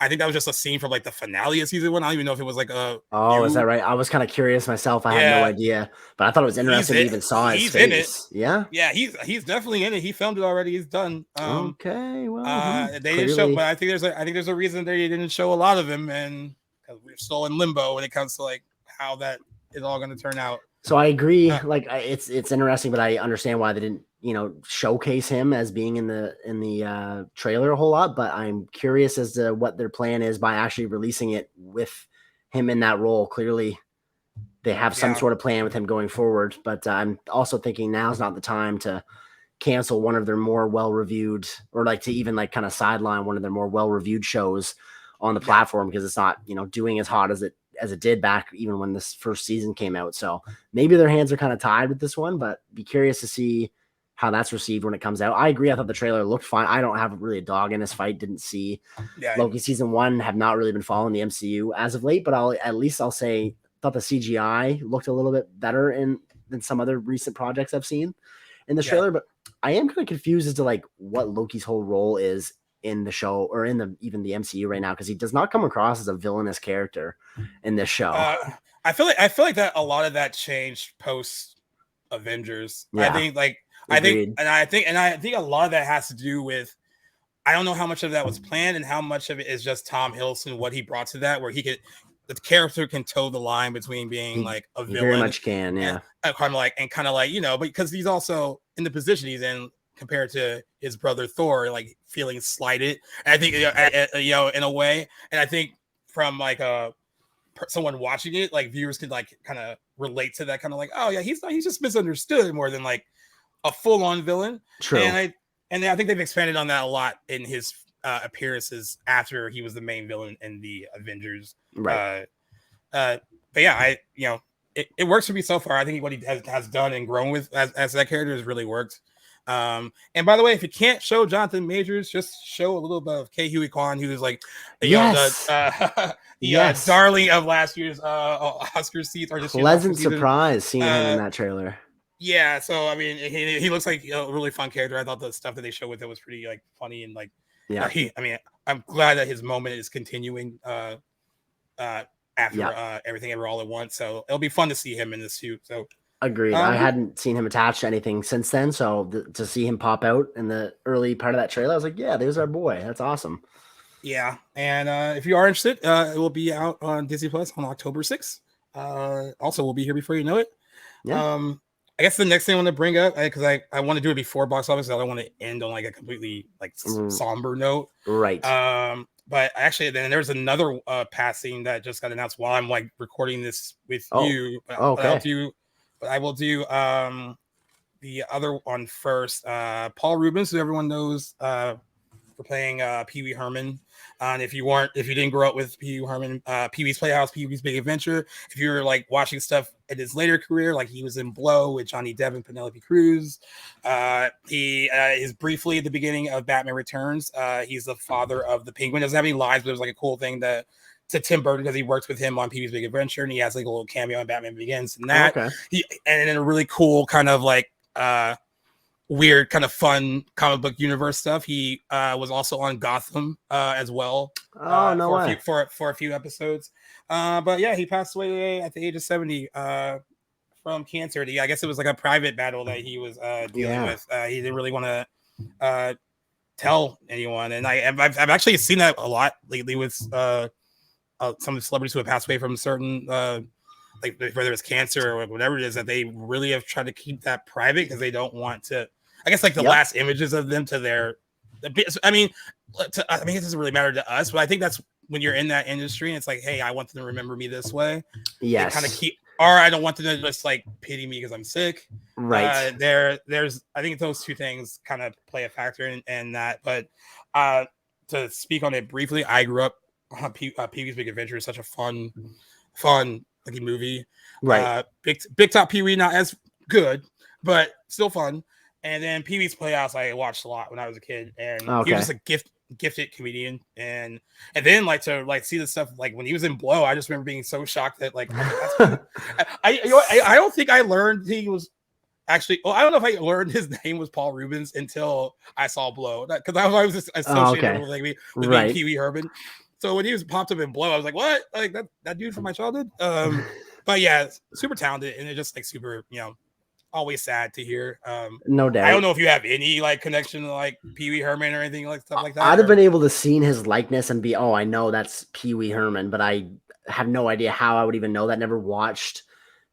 I think that was just a scene from like the finale of season 1. I don't even know if it was like is that right? I was kind of curious myself. I had no idea, but I thought it was interesting to even saw his face. In it. Yeah, he's definitely in it. He filmed it already. He's done. Okay, well, they didn't show, but I think there's a reason they didn't show a lot of him, and because we're still in limbo when it comes to like how is all going to turn out. So I agree. Like it's interesting, but I understand why they didn't, showcase him as being in the trailer a whole lot. But I'm curious as to what their plan is by actually releasing it with him in that role. Clearly, they have some sort of plan with him going forward. But I'm also thinking now's not the time to cancel one of their more well-reviewed, or like to even like kind of sideline one of their more well-reviewed shows on the platform, because it's not, doing as hot as it did back even when this first season came out. So maybe their hands are kind of tied with this one, but be curious to see how that's received when it comes out. I agree. I thought the trailer looked fine. I don't have really a dog in this fight. Didn't see Loki season 1, have not really been following the MCU as of late, but I'll say thought the CGI looked a little bit better than some other recent projects I've seen in the trailer. But I am kind of confused as to like what Loki's whole role is in the show, or in even the MCU right now, because he does not come across as a villainous character in this show. I feel like that a lot of that changed post Avengers. I think a lot of that has to do with, I don't know how much of that was planned and how much of it is just Tom Hiddleston, what he brought to that, where the character can toe the line between being like a villain, very much can, and kind of like because he's also in the position he's in compared to his brother Thor, like feeling slighted. And I think in a way, and I think from like someone watching it, like viewers could like kind of relate to that, kind of like, oh yeah, he's just misunderstood more than like a full-on villain. True. And I think they've expanded on that a lot in his appearances after he was the main villain in the Avengers. Right. But yeah, it works for me so far. I think what he has done and grown with as that character has really worked. And by the way, if you can't show Jonathan Majors, just show a little bit of Ke Huy Quan, who was like the darling of last year's Oscar seats. Or just pleasant surprise seeing him in that trailer. Yeah, so I mean, he looks like a really fun character. I thought the stuff that they showed with it was pretty like funny and like I'm glad that his moment is continuing after everything ever all at once. So it'll be fun to see him in this suit. So agreed. I hadn't seen him attached to anything since then, so to see him pop out in the early part of that trailer, I was like, yeah, there's our boy. That's awesome. Yeah, and if you are interested, it will be out on Disney Plus on October 6th. Also, we'll be here before you know it. Yeah. I guess the next thing I want to bring up, because I want to do it before box office, I don't want to end on like a completely like somber note. Right. But actually, then there's another passing that just got announced while I'm like recording this with you. But I will do the other one first. Paul Rubens, who everyone knows for playing Pee Wee Herman. And if you didn't grow up with Pee Wee Herman, Pee Wee's Playhouse, Pee Wee's Big Adventure, if you're like watching stuff in his later career, like he was in Blow with Johnny Depp and Penelope Cruz. He is briefly at the beginning of Batman Returns. He's the father of the Penguin. Doesn't have any lives, but it was like a cool thing to Tim Burton, because he worked with him on Pee Wee's Big Adventure, and he has like a little cameo on Batman Begins and that. And in a really cool kind of like weird kind of fun comic book universe stuff. He was also on Gotham as well. For a few episodes. But yeah, he passed away at the age of 70 from cancer. I guess it was like a private battle that he was dealing with. He didn't really want to tell anyone, and I've actually seen that a lot lately with some of the celebrities who have passed away from certain like whether it's cancer or whatever it is, that they really have tried to keep that private because they don't want to. I guess like the last images of them to their. I mean, it doesn't really matter to us, but I think that's when you're in that industry and it's like, hey, I want them to remember me this way. Yes. Kind of keep, or I don't want them to just like pity me because I'm sick. Right. There's, I think those two things kind of play a factor in that. But to speak on it briefly, I grew up on Pee Wee's Big Adventure. Is such a fun like movie. Right. Big Top Pee Wee, not as good, but still fun. And then Pee Wee's Playhouse, I watched a lot when I was a kid, and he was just a gifted comedian. And then like to like see the stuff like when he was in Blow, I just remember being so shocked that like I don't think I learned he was actually. Well, I don't know if I learned his name was Paul Rubens until I saw Blow, because I was just associated with being Pee Wee Herman. So when he was popped up in Blow, I was like, what? Like that dude from my childhood. But yeah, super talented, and it's just like super, always sad to hear. No doubt. I don't know if you have any like connection to like Pee Wee Herman or anything like stuff like that. I'd have been able to seen his likeness and be, I know that's Pee Wee Herman, but I have no idea how I would even know that. Never watched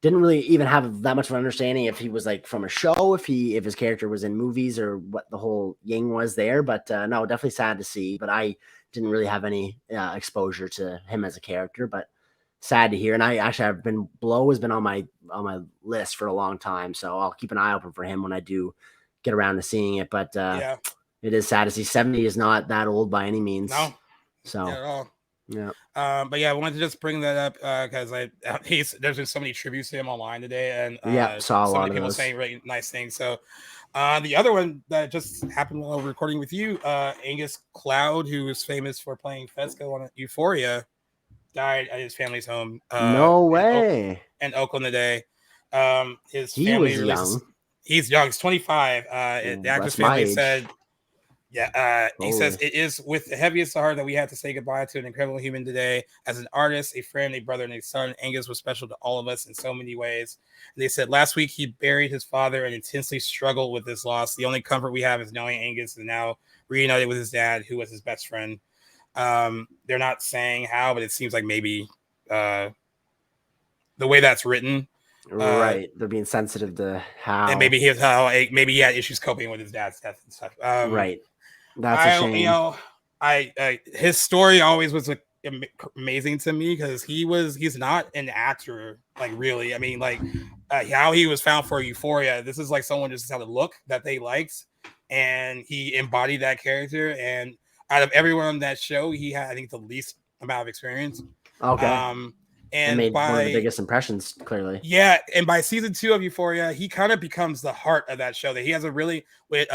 didn't really even have that much of an understanding if he was like from a show, if his character was in movies, or what the whole ying was there. But no, definitely sad to see. But I didn't really have any exposure to him as a character. But sad to hear. And I actually have been Blow has been on my list for a long time, so I'll keep an eye open for him when I do get around to seeing it. But it is sad to see. 70 is not that old by any means. No, so not at all. Yeah. But yeah, I wanted to just bring that up because there's been so many tributes to him online today, and saw so a lot many of people those. saying really nice things. So the other one that just happened while recording with you, Angus Cloud, who is famous for playing Fesco on Euphoria, died at his family's home. No way. In Oakland today. He was young. He's young. He's 25. The actor's family said. Yeah, he says it is with the heaviest heart that we had to say goodbye to an incredible human today. As an artist, a friend, a brother, and a son, Angus was special to all of us in so many ways. And they said last week he buried his father and intensely struggled with this loss. The only comfort we have is knowing Angus is now reunited with his dad, who was his best friend. They're not saying how, but it seems like maybe the way that's written. Right, they're being sensitive to how, and maybe he had issues coping with his dad's death and stuff. Right. That's a shame. His story always was amazing to me because he's not an actor, like really. I mean, like how he was found for Euphoria. This is like someone just had a look that they liked, and he embodied that character. And out of everyone on that show, he had, I think, the least amount of experience. Okay. And made one of the biggest impressions, clearly. Yeah, and by season 2 of Euphoria, he kind of becomes the heart of that show. That he has a really with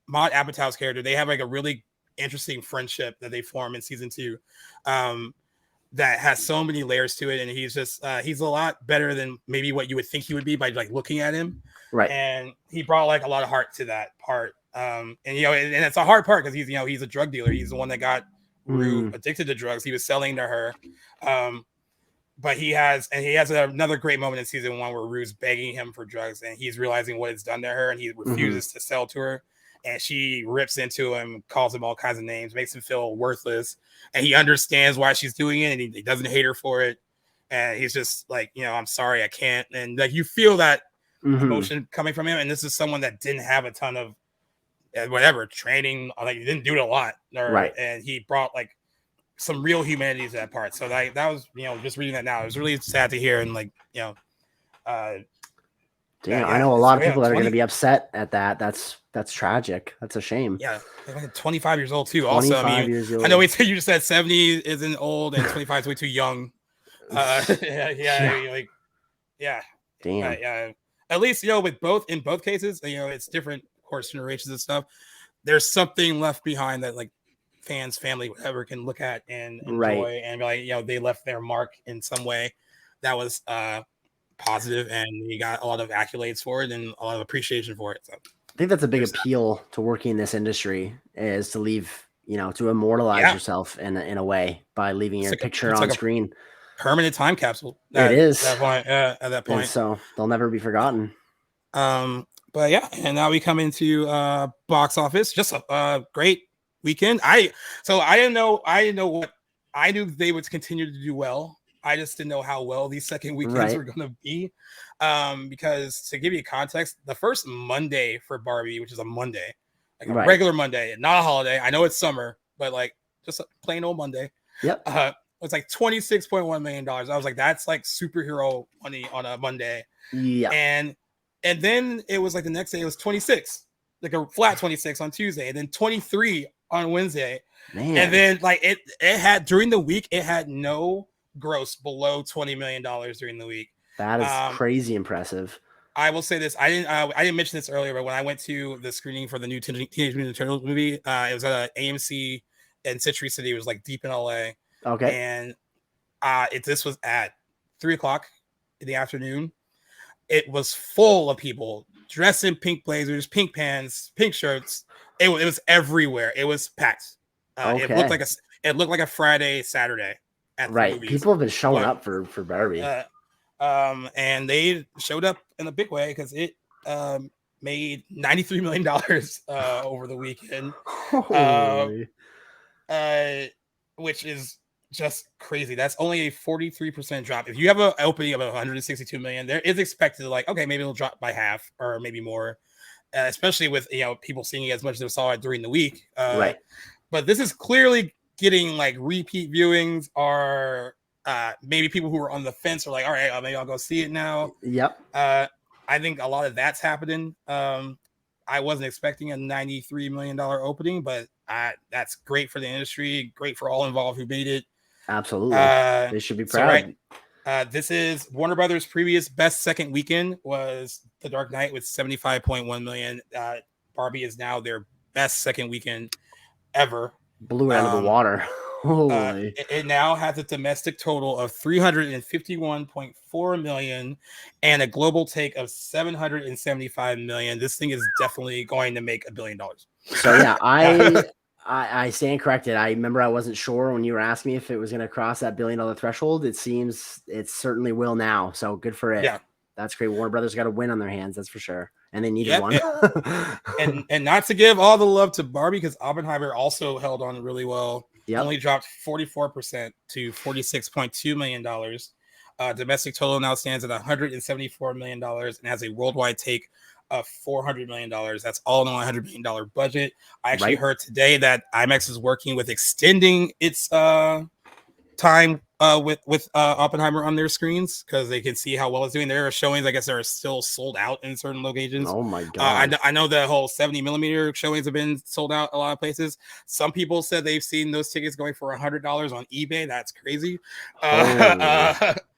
Maud Apatow's character, they have like a really interesting friendship that they form in season 2 that has so many layers to it. And he's just he's a lot better than maybe what you would think he would be by like looking at him. Right. And he brought like a lot of heart to that part. And it's a hard part because he's a drug dealer. He's the one that got Rue addicted to drugs. He was selling to her. But he has another great moment in season 1 where Rue's begging him for drugs and he's realizing what it's done to her and he refuses to sell to her. And she rips into him, calls him all kinds of names, makes him feel worthless. And he understands why she's doing it, and he doesn't hate her for it. And he's just like, I'm sorry, I can't. And like you feel that emotion coming from him. And this is someone that didn't have a ton of training. Like he didn't do it a lot. Right. And he brought like some real humanity to that part. So that was, just reading that now, it was really sad to hear. And like, I know a lot of people that are going to be upset at that. That's tragic. That's a shame. Yeah, like 25 years old too. Also, I mean, I know you just said 70 isn't old and 25 is way too young. Damn. At least with in both cases, it's different, of course, generations and stuff. There's something left behind that like fans, family, whatever can look at and enjoy and be like, they left their mark in some way. That was positive, and he got a lot of accolades for it and a lot of appreciation for it. So I think that's a big appeal to working in this industry, is to leave, to immortalize yourself in a way by leaving your picture on screen. Permanent time capsule. It is at that point. And so they'll never be forgotten. But yeah, and now we come into box office. Just a great weekend. I didn't know what I knew they would continue to do well. I just didn't know how well these second weekends were going to be. Because to give you context, the first Monday for Barbie, which is a Monday, like a regular Monday, not a holiday. I know it's summer, but like just a plain old Monday. Yep. It's like $26.1 million. I was like, that's like superhero money on a Monday. Yeah. And then it was like the next day, it was 26, like a flat 26 on Tuesday, and then 23 on Wednesday. Man. And then like it had during the week, it had no gross below $20 million during the week. That is crazy impressive. I will say this. I didn't mention this earlier, but when I went to the screening for the new Teenage Mutant Turtles movie, it was at AMC in Citrus City. It was like deep in LA. Okay. And this was at 3:00 in the afternoon. It was full of people dressed in pink blazers, pink pants, pink shirts. It was everywhere. It was packed. It looked like a Friday, Saturday. Right. People have been showing up for Barbie. And they showed up in a big way because it made $93 million over the weekend. Which is just crazy. That's only a 43% drop. If you have an opening of 162 million, there is expected like, okay, maybe it'll drop by half or maybe more, especially with people seeing it as much as they saw it during the week. Right. But this is clearly getting like repeat viewings, or maybe people who were on the fence are like, all right, maybe I'll go see it now. Yep. I think a lot of that's happening. I wasn't expecting a $93 million opening, but that's great for the industry, great for all involved who made it. Absolutely. They should be proud. So, right, this is Warner Brothers' previous best second weekend was The Dark Knight with 75.1 million. Barbie is now their best second weekend ever. Blew it out of the water. Holy. It now has a domestic total of 351.4 million and a global take of 775 million. This thing is definitely going to make $1 billion. So yeah, I stand corrected. I remember I wasn't sure when you were asking me if it was going to cross that $1 billion threshold. It seems it certainly will now. So good for it. Yeah, that's great. Warner Brothers got a win on their hands. That's for sure. And they needed one. and not to give all the love to Barbie, because Oppenheimer also held on really well. Yep. Only dropped 44% to $46.2 million. Domestic total now stands at $174 million and has a worldwide take of $400 million. That's all in a $100 million budget. I actually heard today that IMAX is working with extending its time with Oppenheimer on their screens because they can see how well it's doing. There are showings, I guess, that are still sold out in certain locations. Oh my god! I know the whole 70mm showings have been sold out a lot of places. Some people said they've seen those tickets going for $100 on eBay. That's crazy.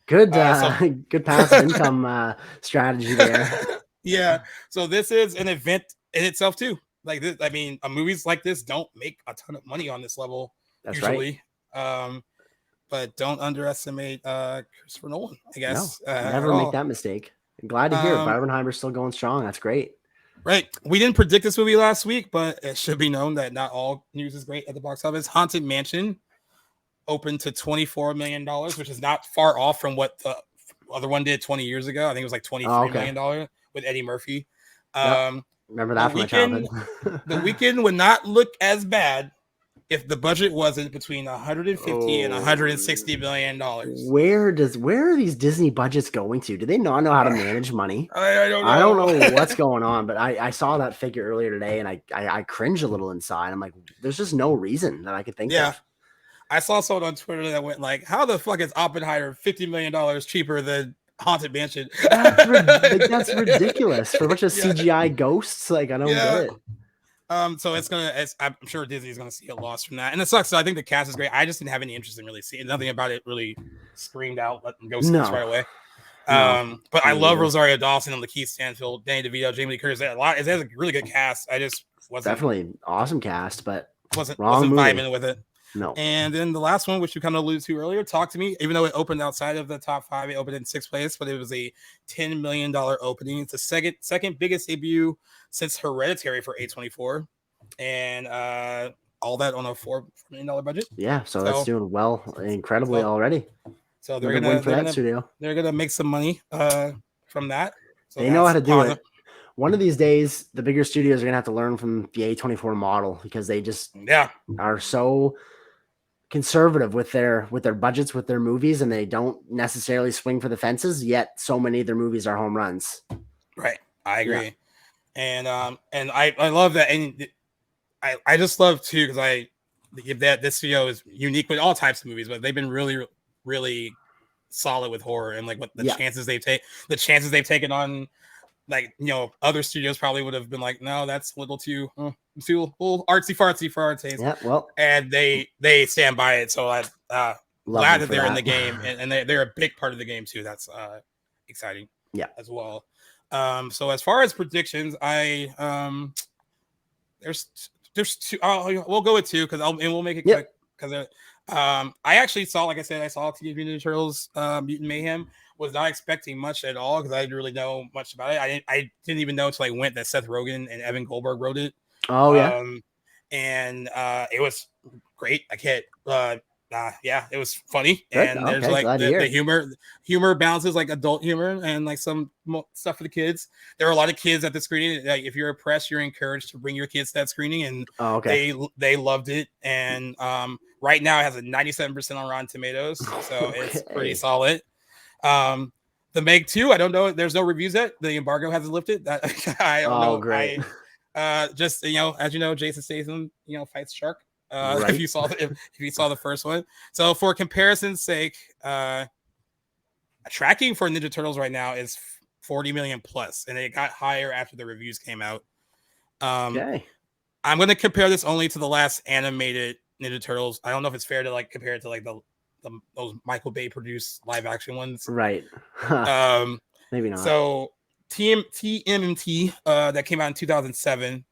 Good passive income strategy there. Yeah. So this is an event in itself too. Like this, I mean, movies like this don't make a ton of money on this level. That's usually. Right. But don't underestimate Christopher Nolan, I guess. No, never make that mistake. I'm glad to hear Barbenheimer's still going strong. That's great. Right. We didn't predict this movie last week, but it should be known that not all news is great at the box office. Haunted Mansion opened to $24 million, which is not far off from what the other one did 20 years ago. I think it was like $23 million with Eddie Murphy. Remember that from my childhood. The weekend would not look as bad if the budget wasn't between 150 and 160 million dollars. Where are these Disney budgets going to? Do they not know how to manage money? I don't know. I don't know what's going on, but I saw that figure earlier today and I cringe a little inside. I'm like, there's just no reason that I could think of. I saw someone on Twitter that went like, how the fuck is Oppenheimer $50 million cheaper than Haunted Mansion? That's ridiculous for a bunch of CGI ghosts. Like, I don't get it. So I'm sure Disney's gonna see a loss from that, and it sucks. So I think the cast is great. I just didn't have any interest in really seeing. Nothing about it really screamed out. Let them go see this right away. But I love Rosario Dawson and Lakeith Stanfield, Danny DeVito, Jamie Lee Curtis. It has a really good cast. I just wasn't definitely awesome cast, but wasn't vibing with it. No. And then the last one, which you kind of alluded to earlier, Talk to Me. Even though it opened outside of the top 5, it opened in 6th place, but it was a $10 million opening. It's the second biggest debut since Hereditary for A24, and all that on a $4 million budget. Yeah, so that's doing well, incredibly already. So they're gonna make some money from that. So they know how to do it. One of these days, the bigger studios are gonna have to learn from the A24 model because they just are so conservative with their budgets, with their movies, and they don't necessarily swing for the fences. Yet, so many of their movies are home runs. Right, I agree, and I love that, and I just love too because this studio is unique with all types of movies, but they've been really, really solid with horror and like what the chances they've taken on. Like, other studios probably would have been like, no, that's a little too little artsy fartsy for our taste. Yeah, well, and they stand by it. So I'm glad that they're in the game, and they're a big part of the game too. That's exciting. Yeah, as well. So as far as predictions, there's two. We'll go with 2 and we'll make it quick because I actually saw, like I said, I saw Teenage Mutant Ninja Turtles, Mutant Mayhem. Was not expecting much at all because I didn't really know much about it. I didn't even know until I went that Seth Rogen and Evan Goldberg wrote it. Oh yeah, and it was great. I can't. It was funny. Good. And there's like the humor balances like adult humor and like some stuff for the kids. There are a lot of kids at the screening. Like, if you're a press, you're encouraged to bring your kids to that screening, and they loved it. And Right now, it has a 97% on Rotten Tomatoes, so it's pretty solid. The Meg 2, I don't know. There's no reviews yet. The embargo hasn't lifted. That I don't know. Great. Just as you know, Jason Statham, fights shark. Right. If you saw the first one. So for comparison's sake, tracking for Ninja Turtles right now is 40 million plus, and it got higher after the reviews came out. Okay. I'm going to compare this only to the last animated Ninja Turtles. I don't know if it's fair to compare it to those Michael Bay produced live action ones. Right. Maybe not. So TMNT that came out in 2007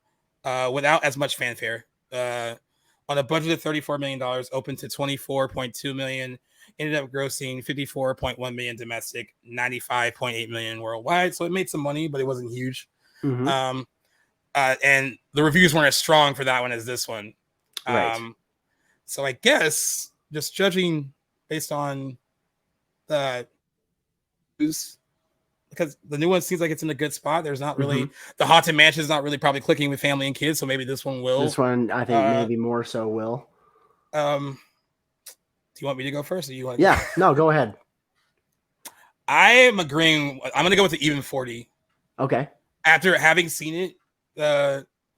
without as much fanfare on a budget of $34 million, opened to $24.2 million, ended up grossing $54.1 million domestic, $95.8 million worldwide. So it made some money, but it wasn't huge. Mm-hmm. And the reviews weren't as strong for that one as this one. Right. So I guess just judging based on the news, because the new one seems like it's in a good spot. There's not really the Haunted Mansion is not really probably clicking with family and kids, so maybe this one will. This one, I think, maybe more so will. Do you want me to go first, or you want? Yeah, no, go ahead. I am agreeing. I'm going to go with the even 40. Okay. After having seen it,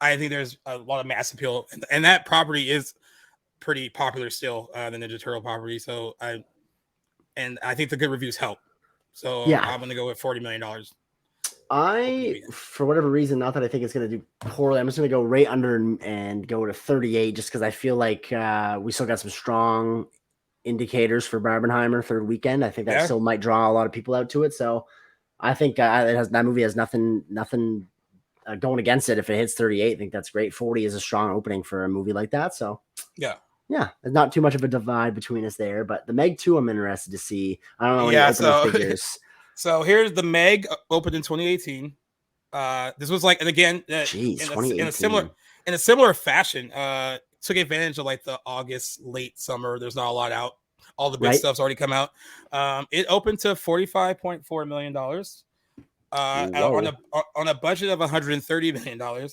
I think there's a lot of mass appeal, and that property is pretty popular still, the Ninja Turtle property. So I think the good reviews help. So yeah, I'm going to go with $40 million. For whatever reason, not that I think it's going to do poorly, I'm just going to go right under and go to 38, just because I feel like we still got some strong indicators for Barbenheimer third weekend. I think that still might draw a lot of people out to it. So I think that movie has nothing going against it. If it hits 38, I think that's great. 40 is a strong opening for a movie like that. So yeah, there's not too much of a divide between us there. But the Meg 2, I'm interested to see. I don't know any figures. So here's the Meg, opened in 2018. This was and again, in a similar fashion, took advantage of the August late summer. There's not a lot out. All the big stuff's already come out. It opened to $45.4 million on a budget of $130 million.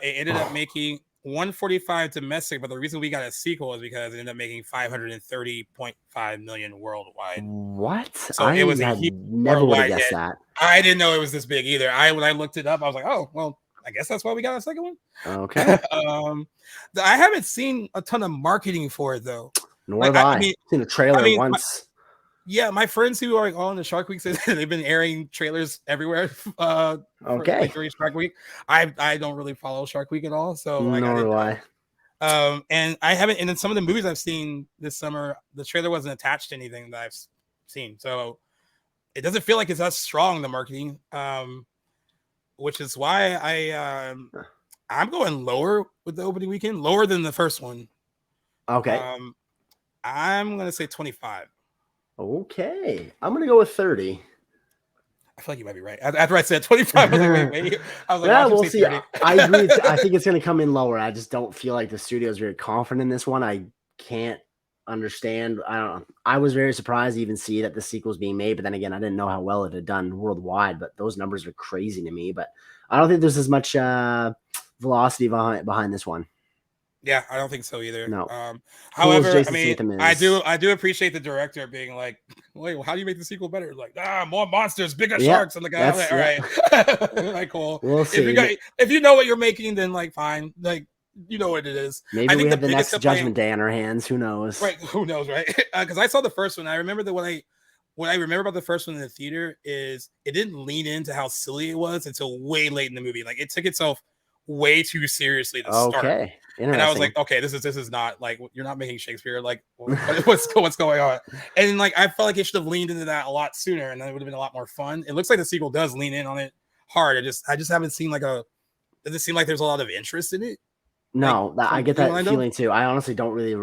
It ended up making 145 domestic, but the reason we got a sequel is because it ended up making 530.5 million worldwide. What? So it was a huge never would have guessed that. I didn't know it was this big either. When I looked it up, I was like, oh, well, I guess that's why we got a second one. Okay. I haven't seen a ton of marketing for it though. Nor have I. I've seen a trailer once. My friends who are on the Shark Week said they've been airing trailers everywhere. During Shark Week, I don't really follow Shark Week at all, so nor do I. And I haven't. And in some of the movies I've seen this summer, the trailer wasn't attached to anything that I've seen, so it doesn't feel like it's as strong, the marketing. Which is why I'm going lower with the opening weekend, lower than the first one. Okay. I'm gonna say 25. Okay, I'm gonna go with 30. I feel like you might be right. After I said 25, I was like, wait. I was like, yeah, we'll see. I agree. I think it's gonna come in lower. I just don't feel like the studio is very confident in this one. I can't understand. I don't know. I was very surprised to even see that the sequel's being made, but then again, I didn't know how well it had done worldwide. But those numbers are crazy to me. But I don't think there's as much velocity behind this one. Yeah, I don't think so either. No. However, I mean, I do appreciate the director being like, wait, well, how do you make the sequel better? Like, more monsters, bigger sharks, and the guy. Like, all right, like, cool. We'll see. If you know what you're making, then fine. Like, you know what it is. Maybe we have the next Judgment Day on our hands. Who knows? Right? Who knows? Right? Because I saw the first one. I remember that what I remember about the first one in the theater is it didn't lean into how silly it was until way late in the movie. Like, it took itself way too seriously to start. Okay. And I was like, okay, this is not like, you're not making Shakespeare. Like, what's going on? And I felt like it should have leaned into that a lot sooner, and then it would have been a lot more fun. It looks like the sequel does lean in on it hard. I just haven't seen does it seem like there's a lot of interest in it? No, I get that feeling too. I honestly don't really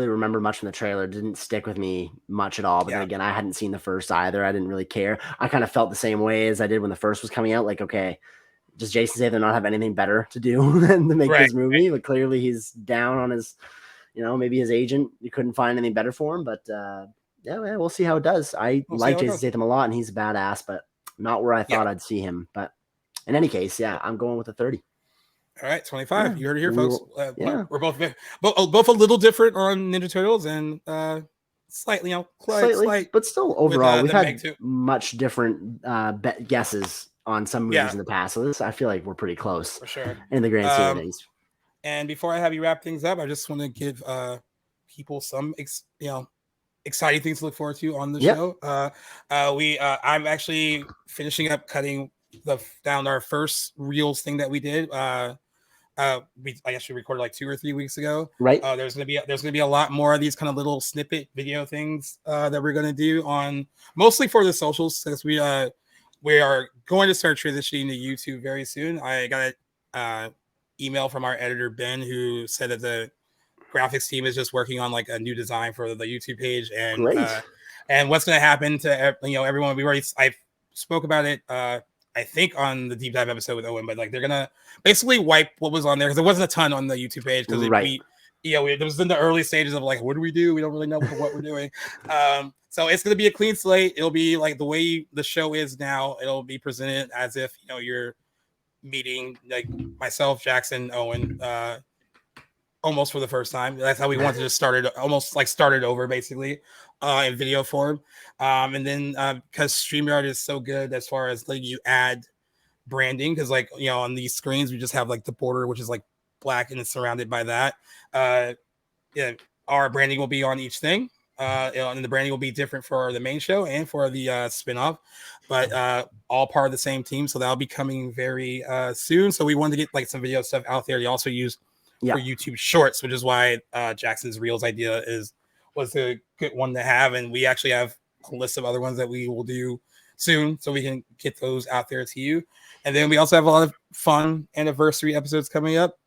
remember much from the trailer. It didn't stick with me much at all. But then again, I hadn't seen the first either. I didn't really care. I kind of felt the same way as I did when the first was coming out. Like, okay, does Jason Statham not have anything better to do than to make this movie? But clearly he's down on his, maybe his agent. You couldn't find anything better for him. But we'll see how it does. I like Jason Statham a lot, and he's a badass, but not where I thought I'd see him. But in any case, I'm going with the 30. All right, 25. Yeah. You heard it here, folks. Yeah, we're both a little different on Ninja Turtles, and slightly, slight, but still overall, we've had Meg too. much different guesses on some movies in the past. So I feel like we're pretty close for sure in the grand scheme of things. And before I have you wrap things up, I just want to give people some exciting things to look forward to on the show. I'm actually finishing up cutting down our first reels thing that we did. I actually recorded like 2 or 3 weeks ago. Right. There's gonna be a lot more of these kind of little snippet video things that we're gonna do on mostly for the socials, since we are going to start transitioning to YouTube very soon. I got an email from our editor Ben, who said that the graphics team is just working on like a new design for the YouTube page, and what's going to happen to everyone. I spoke about it I think on the deep dive episode with Owen, but like they're gonna basically wipe what was on there because there wasn't a ton on the YouTube page because it was in the early stages of like, what do? We don't really know what we're doing. So it's gonna be a clean slate. It'll be like the way the show is now. It'll be presented as if you're meeting like myself, Jackson, Owen, almost for the first time. That's how we wanted to start it over basically in video form. And then because StreamYard is so good as far as letting you add branding, because like on these screens we just have like the border, which is like black and it's surrounded by that. Our branding will be on each thing. And the branding will be different for the main show and for the spin-off, but all part of the same team. So that'll be coming very soon. So we wanted to get like some video stuff out there to also use for YouTube Shorts, which is why Jackson's Reels idea was a good one to have. And we actually have a list of other ones that we will do soon, so we can get those out there to you. And then we also have a lot of fun anniversary episodes coming up.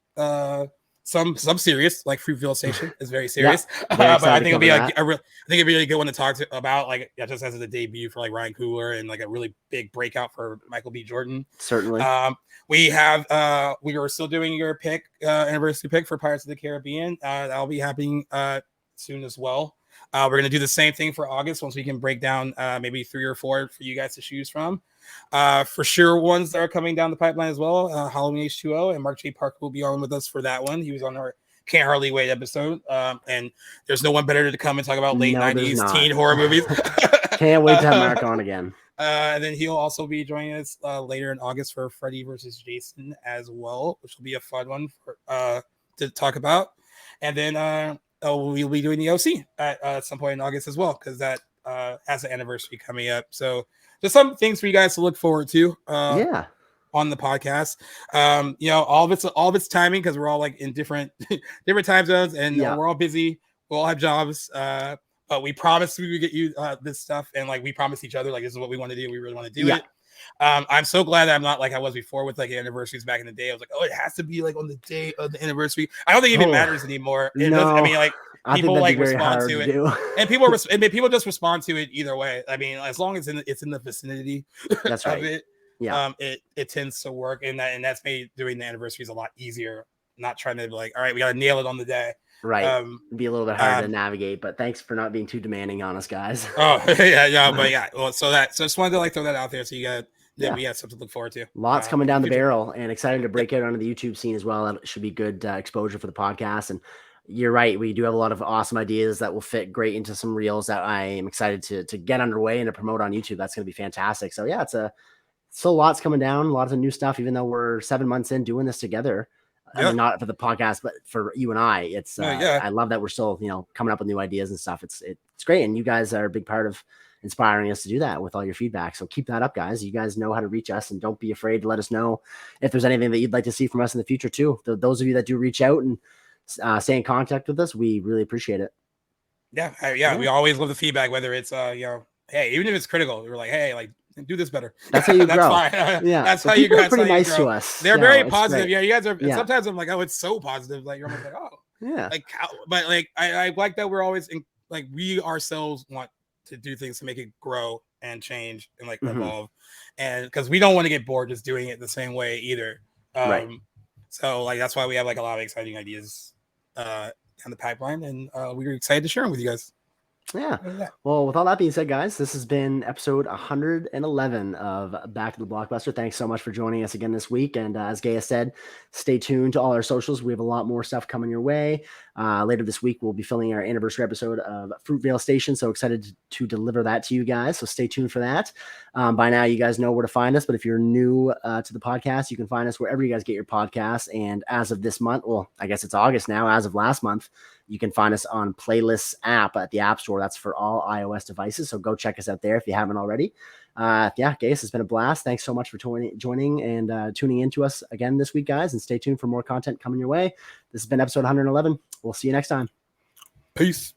Some serious, like Fruitville Station is very serious, but I think it'll be a really good one to talk about, like just as a debut for like Ryan Coogler and like a really big breakout for Michael B. Jordan. Certainly. We are still doing your anniversary pick for Pirates of the Caribbean. That'll be happening soon as well. We're going to do the same thing for August once we can break down maybe 3 or 4 for you guys to choose from. For sure, ones that are coming down the pipeline as well. Halloween H2O, and Mark J. Parker will be on with us for that one. He was on our Can't Hardly Wait episode. And there's no one better to come and talk about late 90s teen horror movies. Can't wait to have Mark on again. And then he'll also be joining us later in August for Freddy versus Jason as well, which will be a fun one to talk about. And then we'll be doing the OC at some point in August as well, because that has an anniversary coming up. So just some things for you guys to look forward to on the podcast. All of it's timing, because we're all like in different time zones, and we're all busy. We all have jobs. But we promised we would get you this stuff, and like we promised each other, like this is what we want to do. We really want to do it. I'm so glad that I'm not like I was before with like anniversaries back in the day. I was like, oh, it has to be like on the day of the anniversary. I don't think it even matters anymore. I mean, like people like respond to it, and people just respond to it either way. I mean, as long as it's in the vicinity that's right. of it, it tends to work, and that's made doing the anniversaries a lot easier. Not trying to be like, all right, we got to nail it on the day. Right. It'd be a little bit hard to navigate, but thanks for not being too demanding on us, guys. But well, so just wanted to like throw that out there so you got that we have something to look forward to. Lots coming down the barrel, and excited to break out onto the YouTube scene as well. That should be good exposure for the podcast. And you're right, we do have a lot of awesome ideas that will fit great into some reels that I am excited to get underway and to promote on YouTube. That's going to be fantastic. So yeah, still lots coming down, lots of new stuff, even though we're 7 months in doing this together. I mean, not for the podcast, but for you and I. It's I love that we're still coming up with new ideas and stuff. It's great, and you guys are a big part of inspiring us to do that with all your feedback. So keep that up, guys. You guys know how to reach us, and don't be afraid to let us know if there's anything that you'd like to see from us in the future too. Those of you that do reach out and stay in contact with us, we really appreciate it. We always love the feedback, whether it's hey, even if it's critical, we're like, hey, like, do this better. That's how you grow. Fine. That's how you grow. Pretty nice to us. They're very positive. Great. You guys are. Yeah. Sometimes I'm like, oh, it's so positive. Like you're almost like, oh, like, but like I like that we're always like we ourselves want to do things to make it grow and change and like evolve, and because we don't want to get bored just doing it the same way either. Right. So like that's why we have like a lot of exciting ideas on the pipeline, and we're excited to share them with you guys. Yeah. Well, with all that being said, guys, this has been episode 111 of Back to the Blockbuster. Thanks so much for joining us again this week. And as Gaius said, stay tuned to all our socials. We have a lot more stuff coming your way. Later this week, we'll be filming our anniversary episode of Fruitvale Station. So excited to deliver that to you guys. So stay tuned for that. By now, you guys know where to find us. But if you're new to the podcast, you can find us wherever you guys get your podcasts. And as of this month, well, I guess it's August now, as of last month, you can find us on Playlists app at the App Store. That's for all iOS devices. So go check us out there if you haven't already. Yeah, Gaius, it's been a blast. Thanks so much for joining and tuning in to us again this week, guys. And stay tuned for more content coming your way. This has been episode 111. We'll see you next time. Peace.